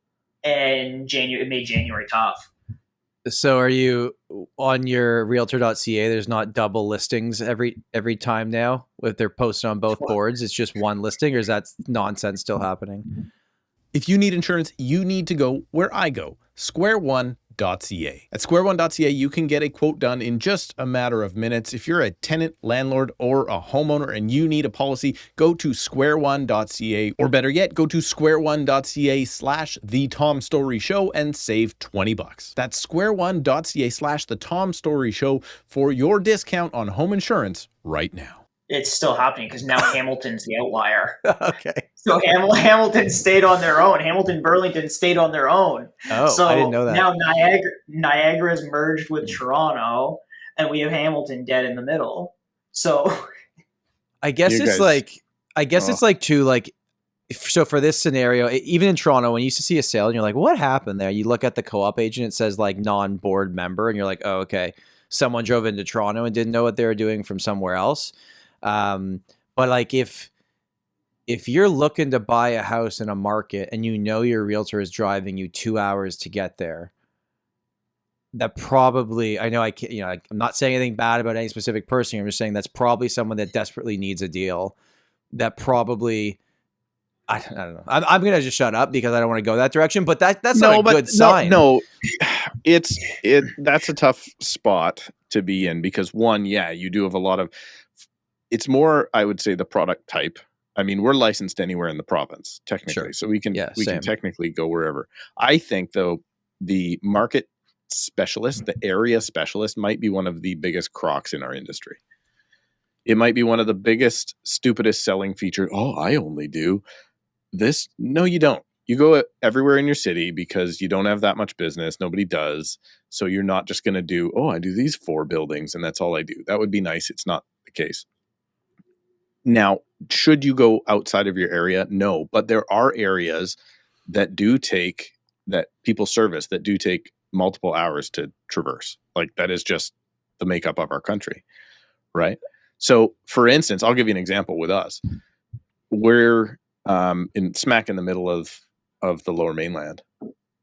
And it made January tough. So are you on your realtor.ca? There's not double listings every time now if they're posted on both boards. It's just one listing, or is that nonsense still happening? If you need insurance, you need to go where I go, squareone.ca. At squareone.ca, you can get a quote done in just a matter of minutes. If you're a tenant, landlord, or a homeowner and you need a policy, go to squareone.ca, or better yet, go to squareone.ca/The Tom Storey Show and save $20. That's squareone.ca/The Tom Storey Show for your discount on home insurance right now. It's still happening because now Hamilton's the outlier. Okay. So Hamilton stayed on their own. Hamilton, Burlington stayed on their own. Oh, so I didn't know that. Now Niagara's merged with Toronto, and we have Hamilton dead in the middle. So I guess it's like too, like, so for this scenario, even in Toronto, when you used to see a sale and you're like, what happened there? You look at the co-op agent, it says like non-board member, and you're like, oh, okay. Someone drove into Toronto and didn't know what they were doing from somewhere else. But like if you're looking to buy a house in a market and your realtor is driving you 2 hours to get there, that probably, I know I can't, I'm not saying anything bad about any specific person. I'm just saying that's probably someone that desperately needs a deal. That probably, I don't know. I'm going to just shut up because I don't want to go that direction, but that's not a good sign. No, that's a tough spot to be in because one, you do have a lot of, it's more, I would say, the product type. I mean, we're licensed anywhere in the province, technically. Sure. So we can technically go wherever. I think, though, the market specialist, the area specialist might be one of the biggest crocs in our industry. It might be one of the biggest, stupidest selling features. Oh, I only do this. No, you don't. You go everywhere in your city because you don't have that much business. Nobody does. So you're not just going to do, I do these 4 buildings and that's all I do. That would be nice. It's not the case. Now, should you go outside of your area? No, but there are areas that people service that do take multiple hours to traverse. Like that is just the makeup of our country, right? So, for instance, I'll give you an example with us. We're smack in the middle of the Lower Mainland.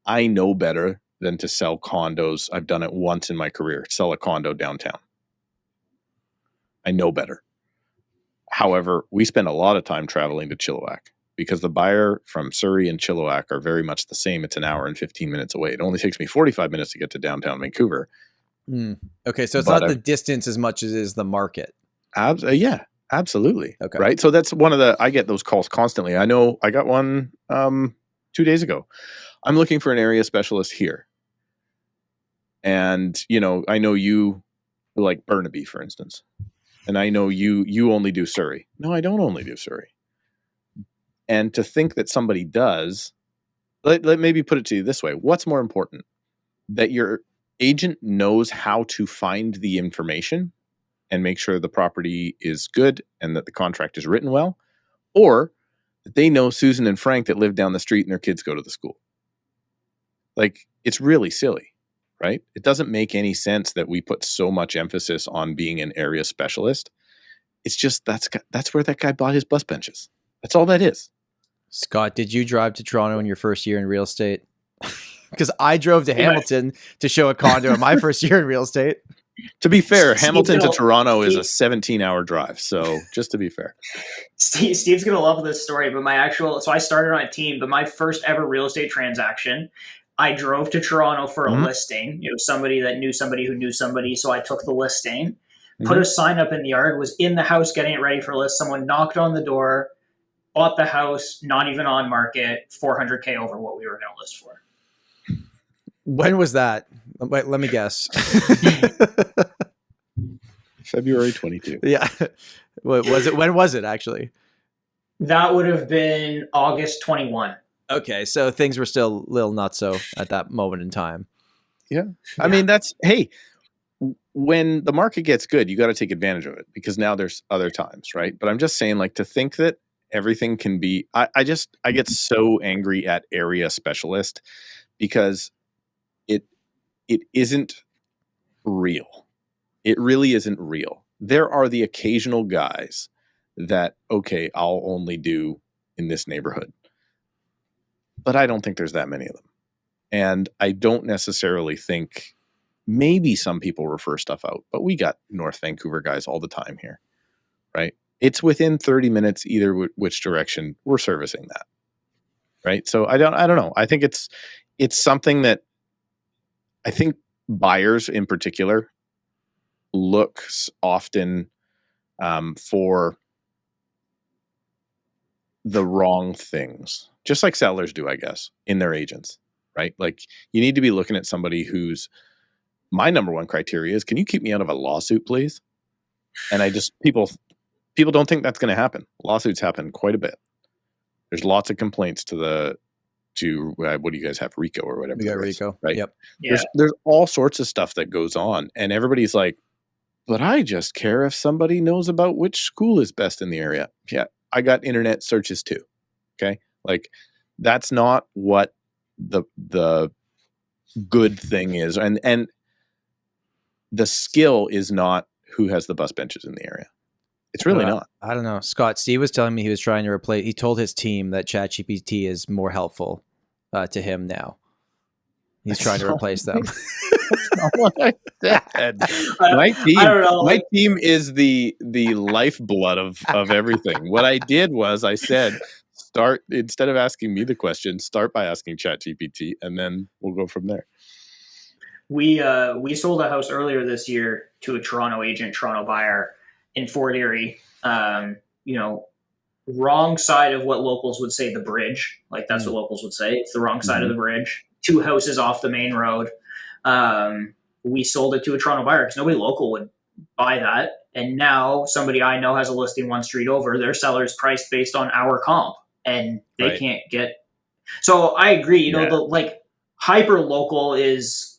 I know better than to sell condos. I've done it once in my career, sell a condo downtown. I know better. However, we spend a lot of time traveling to Chilliwack because the buyer from Surrey and Chilliwack are very much the same. It's an hour and 15 minutes away. It only takes me 45 minutes to get to downtown Vancouver. Okay, so it's not the distance as much as it is the market. Yeah, absolutely. Okay. Right. So that's I get those calls constantly. I know I got one 2 days ago. I'm looking for an area specialist here. And, I know you like Burnaby, for instance. And I know you only do Surrey. No, I don't only do Surrey. And to think that somebody does, let maybe put it to you this way. What's more important? That your agent knows how to find the information and make sure the property is good and that the contract is written well, or that they know Susan and Frank that live down the street and their kids go to the school. Like, it's really silly, right? It doesn't make any sense that we put so much emphasis on being an area specialist. It's just that's where that guy bought his bus benches. That's all that is. Scott, did you drive to Toronto in your first year in real estate? Because I drove to Hamilton to show a condo in my first year in real estate. To be fair, Hamilton to Toronto is a 17-hour drive. So just to be fair. Steve's going to love this story, but so I started on a team, but my first ever real estate transaction, I drove to Toronto for a listing. Somebody that knew somebody who knew somebody. So I took the listing, put a sign up in the yard, was in the house getting it ready for a list. Someone knocked on the door, bought the house, not even on market, $400K over what we were going to list for. When was that? Wait, let me guess. February 22. Yeah. What was it? When was it actually? That would have been August 21. Okay, so things were still a little not so at that moment in time. Yeah. I mean, when the market gets good, you got to take advantage of it because now there's other times, right? But I'm just saying, like, to think that everything can be, I get so angry at area specialist because it isn't real. It really isn't real. There are the occasional guys that, okay, I'll only do in this neighborhood. But I don't think there's that many of them. And I don't necessarily think, maybe some people refer stuff out, but we got North Vancouver guys all the time here, right? It's within 30 minutes, either which direction we're servicing that, right? So I don't know. I think it's something that I think buyers in particular look often for the wrong things, just like sellers do, I guess, in their agents, right? Like, you need to be looking at somebody who's, my number one criteria is, can you keep me out of a lawsuit, please? And people don't think that's going to happen. Lawsuits happen quite a bit. There's lots of complaints to what do you guys have, RICO or whatever? We got RICO, right? Yep. Yeah. There's all sorts of stuff that goes on, and everybody's like, but I just care if somebody knows about which school is best in the area. Yeah, I got internet searches too. Okay, like, that's not what the good thing is, and the skill is not who has the bus benches in the area. It's really not. I don't know. Scott, Steve was telling me he was trying to replace. He told his team that ChatGPT is more helpful to him now. He's trying to replace them. My team is the lifeblood of everything. What I did was I said, instead of asking me the question, start by asking ChatGPT, and then we'll go from there. We sold a house earlier this year to a Toronto agent, Toronto buyer in Fort Erie. Wrong side of what locals would say the bridge. Like, that's what locals would say. It's the wrong side of the bridge. 2 houses off the main road. We sold it to a Toronto buyer because nobody local would buy that. And now somebody I know has a listing 1 street over. Their seller's priced based on our comp, and they can't get. So I agree. The hyper local is,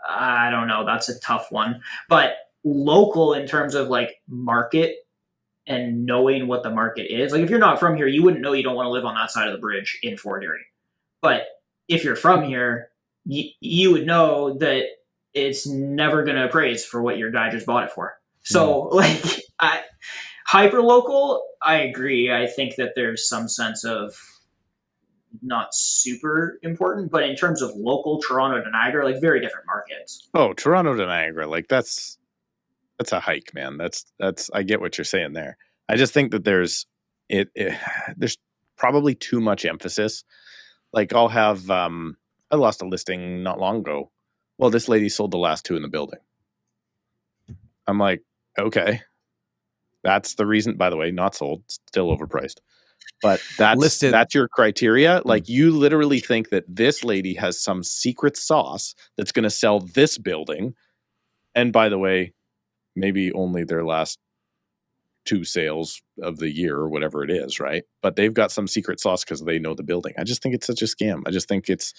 I don't know. That's a tough one. But local in terms of like market and knowing what the market is. Like if you're not from here, you wouldn't know you don't want to live on that side of the bridge in Fort Erie. But if you're from here, you would know that it's never going to appraise for what your guy just bought it for. So like hyper local, I agree. I think that there's some sense of not super important, but in terms of local Toronto to Niagara, like very different markets. Oh, Toronto to Niagara, like that's a hike, man. That's I get what you're saying there. I just think that there's probably too much emphasis. Like I'll have I lost a listing not long ago. Well, this lady sold the last 2 in the building. I'm like, okay. That's the reason, by the way, not sold, still overpriced. But that's your criteria. Like you literally think that this lady has some secret sauce that's going to sell this building. And by the way, maybe only their last 2 sales of the year or whatever it is, right? But they've got some secret sauce because they know the building. I just think it's such a scam. I just think it's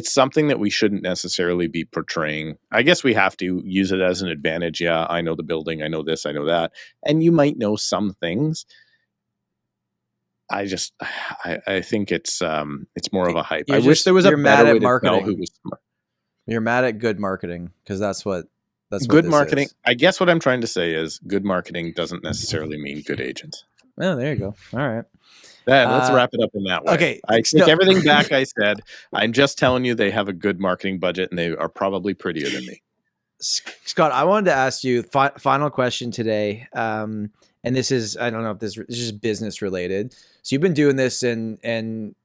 something that we shouldn't necessarily be portraying. I guess we have to use it as an advantage. Yeah, I know the building. I know this. I know that. And you might know some things. I think it's more of a hype. I wish there was a better way to tell who was smart. You're mad at good marketing because that's good marketing. I guess what I'm trying to say is good marketing doesn't necessarily mean good agents. Oh, there you go. All right. Let's wrap it up in that way. Okay. I take everything back I said. I'm just telling you they have a good marketing budget and they are probably prettier than me. Scott, I wanted to ask you final question today. And this is, I don't know if this is just business related. So you've been doing this and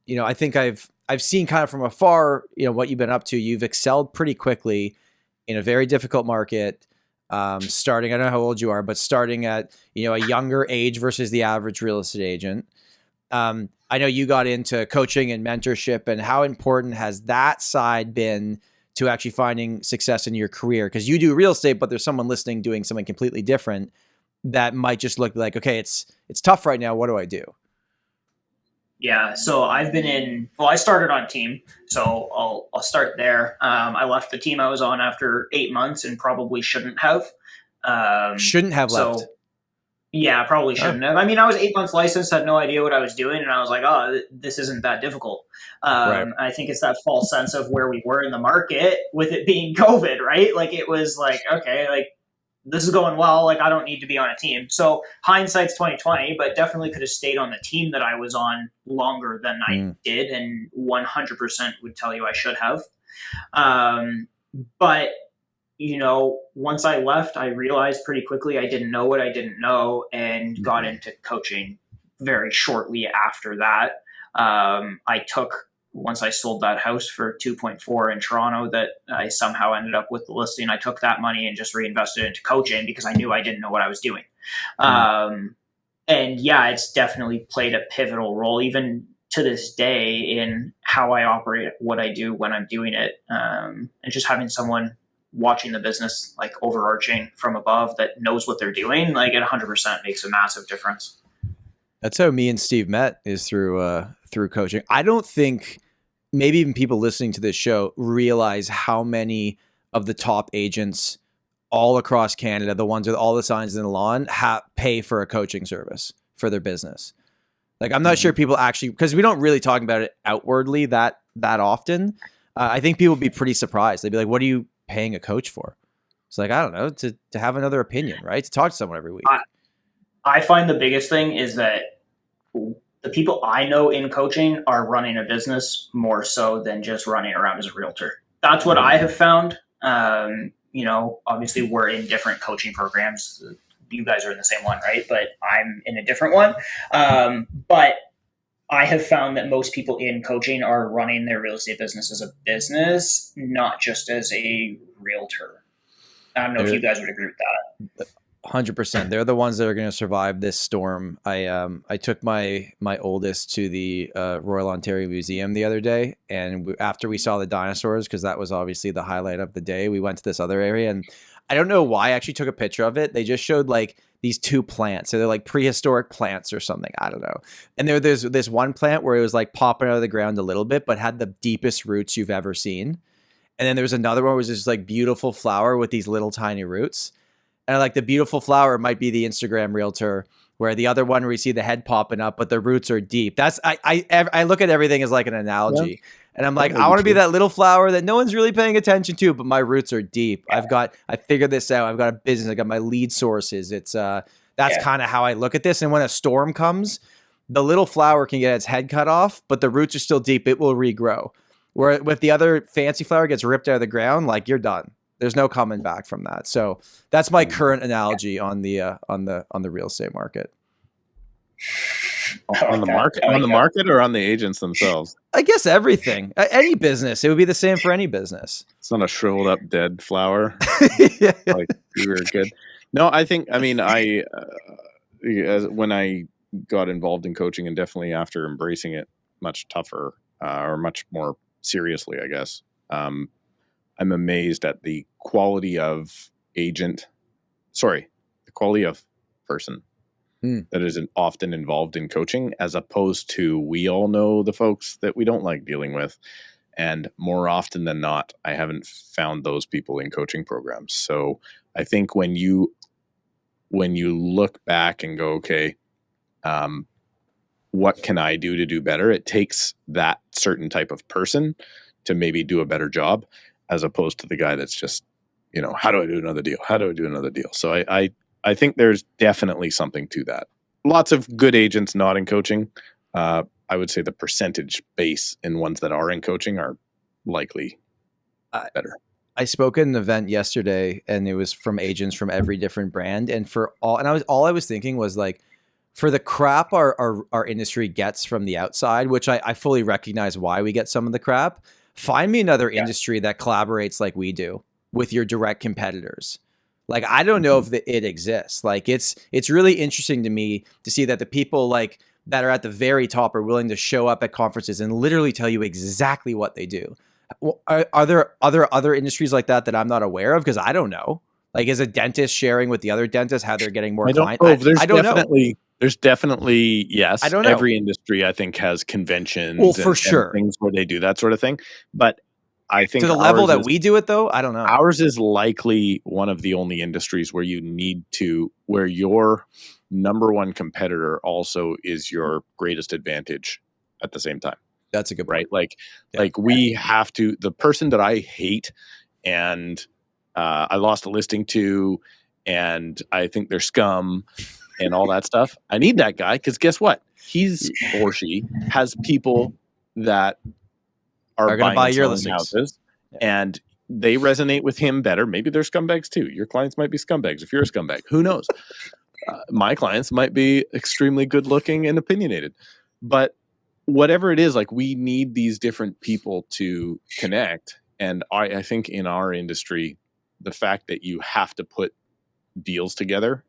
I think I've seen kind of from afar, what you've been up to. You've excelled pretty quickly in a very difficult market. Starting, I don't know how old you are, but starting at, a younger age versus the average real estate agent. I know you got into coaching and mentorship, and how important has that side been to actually finding success in your career? Because you do real estate, but there's someone listening doing something completely different that might just look like, okay, it's tough right now. What do I do? Yeah, so I started on team, so I'll start there. I left the team I was on after 8 months and probably shouldn't have. Left. Yeah, probably shouldn't have. I mean, I was 8 months licensed, had no idea what I was doing, and I was like, oh, this isn't that difficult. Right. I think it's that false sense of where we were in the market with it being COVID, right? Like it was like, okay, like this is going well, like I don't need to be on a team. So hindsight's 2020, but definitely could have stayed on the team that I was on longer than I did, and 100% would tell you I should have. But once I left, I realized pretty quickly I didn't know what I didn't know, and got into coaching very shortly after that. Once I sold that house for 2.4 in Toronto that I somehow ended up with the listing, I took that money and just reinvested into coaching because I knew I didn't know what I was doing. And yeah, it's definitely played a pivotal role, even to this day, in how I operate, what I do when I'm doing it. And just having someone watching the business, like overarching from above, that knows what they're doing, like it 100% makes a massive difference. That's how me and Steve met, is through coaching. I don't think maybe even people listening to this show realize how many of the top agents all across Canada, the ones with all the signs in the lawn, pay for a coaching service for their business. Like, I'm not sure people actually, because we don't really talk about it outwardly that often. I think people would be pretty surprised. They'd be like, what are you paying a coach for? It's like, I don't know, to have another opinion, right? To talk to someone every week. I find the biggest thing is that the people I know in coaching are running a business more so than just running around as a realtor. That's what I have found. Obviously we're in different coaching programs. You guys are in the same one, right? But I'm in a different one. But I have found that most people in coaching are running their real estate business as a business, not just as a realtor. I don't know if you guys would agree with that. 100%. They're the ones that are going to survive this storm. I took my oldest to the Royal Ontario Museum the other day, and after we saw the dinosaurs, because that was obviously the highlight of the day, we went to this other area, and I don't know why I actually took a picture of it. They just showed like these 2 plants. So they're like prehistoric plants or something. I don't know. And there's this one plant where it was like popping out of the ground a little bit, but had the deepest roots you've ever seen. And then there was another one where it was just like beautiful flower with these little tiny roots. And like the beautiful flower might be the Instagram realtor, where the other one where you see the head popping up, but the roots are deep. That's I look at everything as like an analogy, and I'm like, I want to be that little flower that no one's really paying attention to, but my roots are deep. I figured this out. I've got a business. I got my lead sources. It's that's kind of how I look at this. And when a storm comes, the little flower can get its head cut off, but the roots are still deep. It will regrow. Where with the other fancy flower gets ripped out of the ground, like you're done. There's no coming back from that. So that's my current analogy on the real estate market. On the market or on the agents themselves? I guess everything. Any business. It would be the same for any business. It's not a shriveled up dead flower. Like you were good. No, when I got involved in coaching, and definitely after embracing it much tougher or much more seriously, I guess, I'm amazed at the quality of person that is often involved in coaching, as opposed to, we all know the folks that we don't like dealing with. And more often than not, I haven't found those people in coaching programs. So I think when you look back and go, okay, what can I do to do better? It takes that certain type of person to maybe do a better job, as opposed to the guy that's just, how do I do another deal? How do I do another deal? So I think there's definitely something to that. Lots of good agents not in coaching. I would say the percentage base in ones that are in coaching are likely better. I spoke at an event yesterday, and it was from agents from every different brand. And all I was thinking was like, for the crap our industry gets from the outside, which I fully recognize why we get some of the crap, find me another industry that collaborates like we do with your direct competitors. Like, I don't know if it exists. Like, it's really interesting to me to see that the people like that are at the very top are willing to show up at conferences and literally tell you exactly what they do. Are there other industries like that I'm not aware of? Because I don't know. Like, is a dentist sharing with the other dentist how they're getting more clients? I don't know. There's definitely, yes. I don't know. Every industry, I think, has conventions. Well, for sure. And things where they do that sort of thing. But I think to the level that we do it, though, I don't know. Ours is likely one of the only industries where where your number one competitor also is your greatest advantage at the same time. That's a good point. Right? Like we have to, the person that I hate and I lost a listing to, and I think they're scum and all that stuff. I need that guy, because guess what? He's or she has people that are going to buy your houses, and they resonate with him better. Maybe they're scumbags too. Your clients might be scumbags if you're a scumbag. Who knows? My clients might be extremely good looking and opinionated. But whatever it is, like, we need these different people to connect. And I think in our industry, the fact that you have to put deals together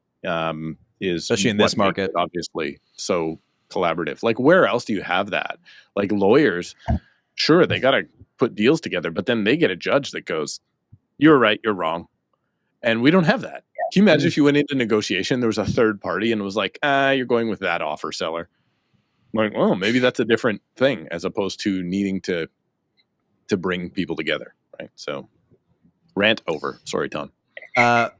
is, especially in this market, obviously so collaborative. Like, where else do you have that? Like, lawyers, sure, they got to put deals together, but then they get a judge that goes, you're right, you're wrong. And we don't have that. Can you imagine if you went into negotiation, there was a third party and was like, you're going with that offer, seller. I'm like, well, maybe that's a different thing, as opposed to needing to bring people together, right? So, rant over. Sorry, Tom.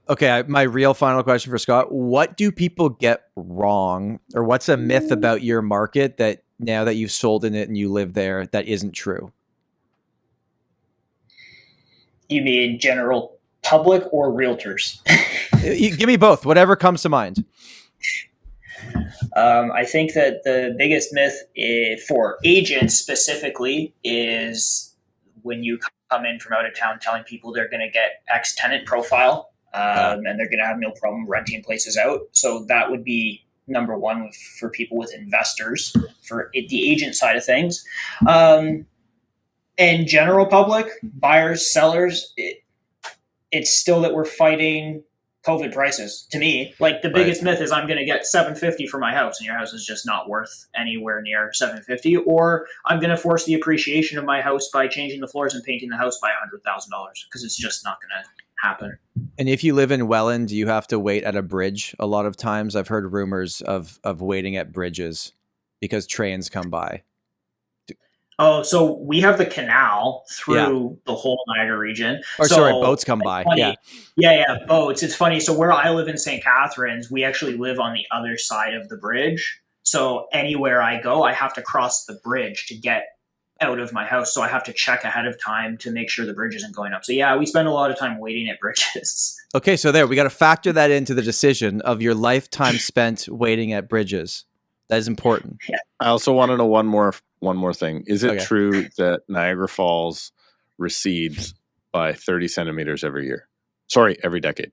Okay, my real final question for Scott. What do people get wrong, or what's a myth about your market that now that you've sold in it and you live there that isn't true? You mean general public or realtors? You give me both, whatever comes to mind. I think that the biggest myth for agents specifically is when you come in from out of town telling people they're going to get X tenant profile and they're going to have no problem renting places out. So that would be number one for people with investors, for the agent side of things. And general public, buyers, sellers, it's still that we're fighting COVID prices. To me, like, the biggest myth is I'm going to get $750 for my house, and your house is just not worth anywhere near $750. Or I'm going to force the appreciation of my house by changing the floors and painting the house by $100,000, because it's just not going to happen. And if you live in Welland, do you have to wait at a bridge a lot of times? I've heard rumors of waiting at bridges because trains come by. Oh, so we have the canal through the whole Niagara region. Or so sorry, boats come by. funny. Yeah, boats. It's funny. So where I live in St. Catharines, we actually live on the other side of the bridge. So anywhere I go, I have to cross the bridge to get out of my house. So I have to check ahead of time to make sure the bridge isn't going up. So yeah, we spend a lot of time waiting at bridges. Okay, so there, we got to factor that into the decision of your lifetime spent waiting at bridges. That is important. Yeah. I also want to know one more thing. Is it Okay. true that Niagara Falls recedes by 30 centimeters every year? Sorry, every decade.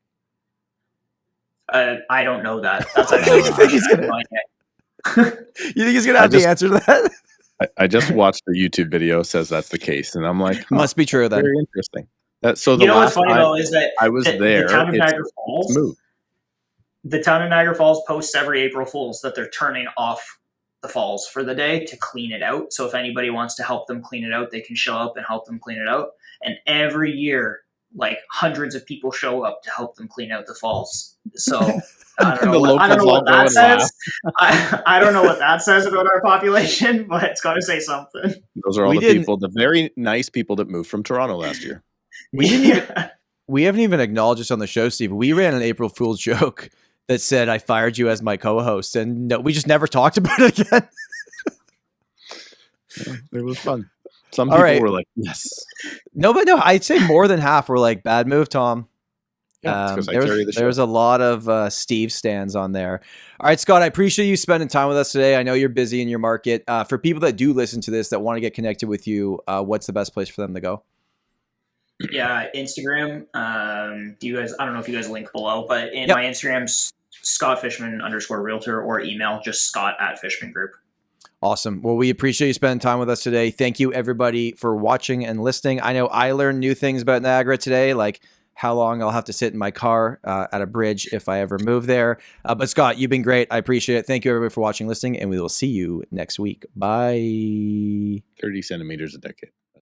I don't know that. That's actually You think he's gonna have the answer to that? I just watched the YouTube video, says that's the case, and I'm like, Must be true then. very interesting. So the You know what's last funny time though is that I was there, the town of it's Niagara Falls, moved. the town of Niagara Falls posts every April Fools that they're turning off the falls for the day to clean it out. So if anybody wants to help them clean it out, they can show up and help them clean it out. And every year, like hundreds of people show up to help them clean out the falls. So I don't know what that says. I don't know what that says about our population, but it's got to say something. Those are all the very nice people that moved from Toronto last year. We haven't even acknowledged this on the show, Steve. We ran an April Fool's joke that said I fired you as my co-host, and no, we just never talked about it again. It was fun. Some people were like, yes. No, I'd say more than half were like, bad move, Tom. Yeah, there was a lot of Steve stands on there. All right, Scott, I appreciate you spending time with us today. I know you're busy in your market. For people that do listen to this that want to get connected with you, what's the best place for them to go? Yeah, Instagram. Do you guys? I don't know if you guys link below, but in Yep. my Instagram, Scott Fishman _realtor, or email just Scott@Fishman Group. Awesome. Well, we appreciate you spending time with us today. Thank you, everybody, for watching and listening. I know I learned new things about Niagara today, like how long I'll have to sit in my car at a bridge if I ever move there. But Scott, you've been great. I appreciate it. Thank you, everybody, for watching, listening, and we will see you next week. Bye. 30 centimeters a decade.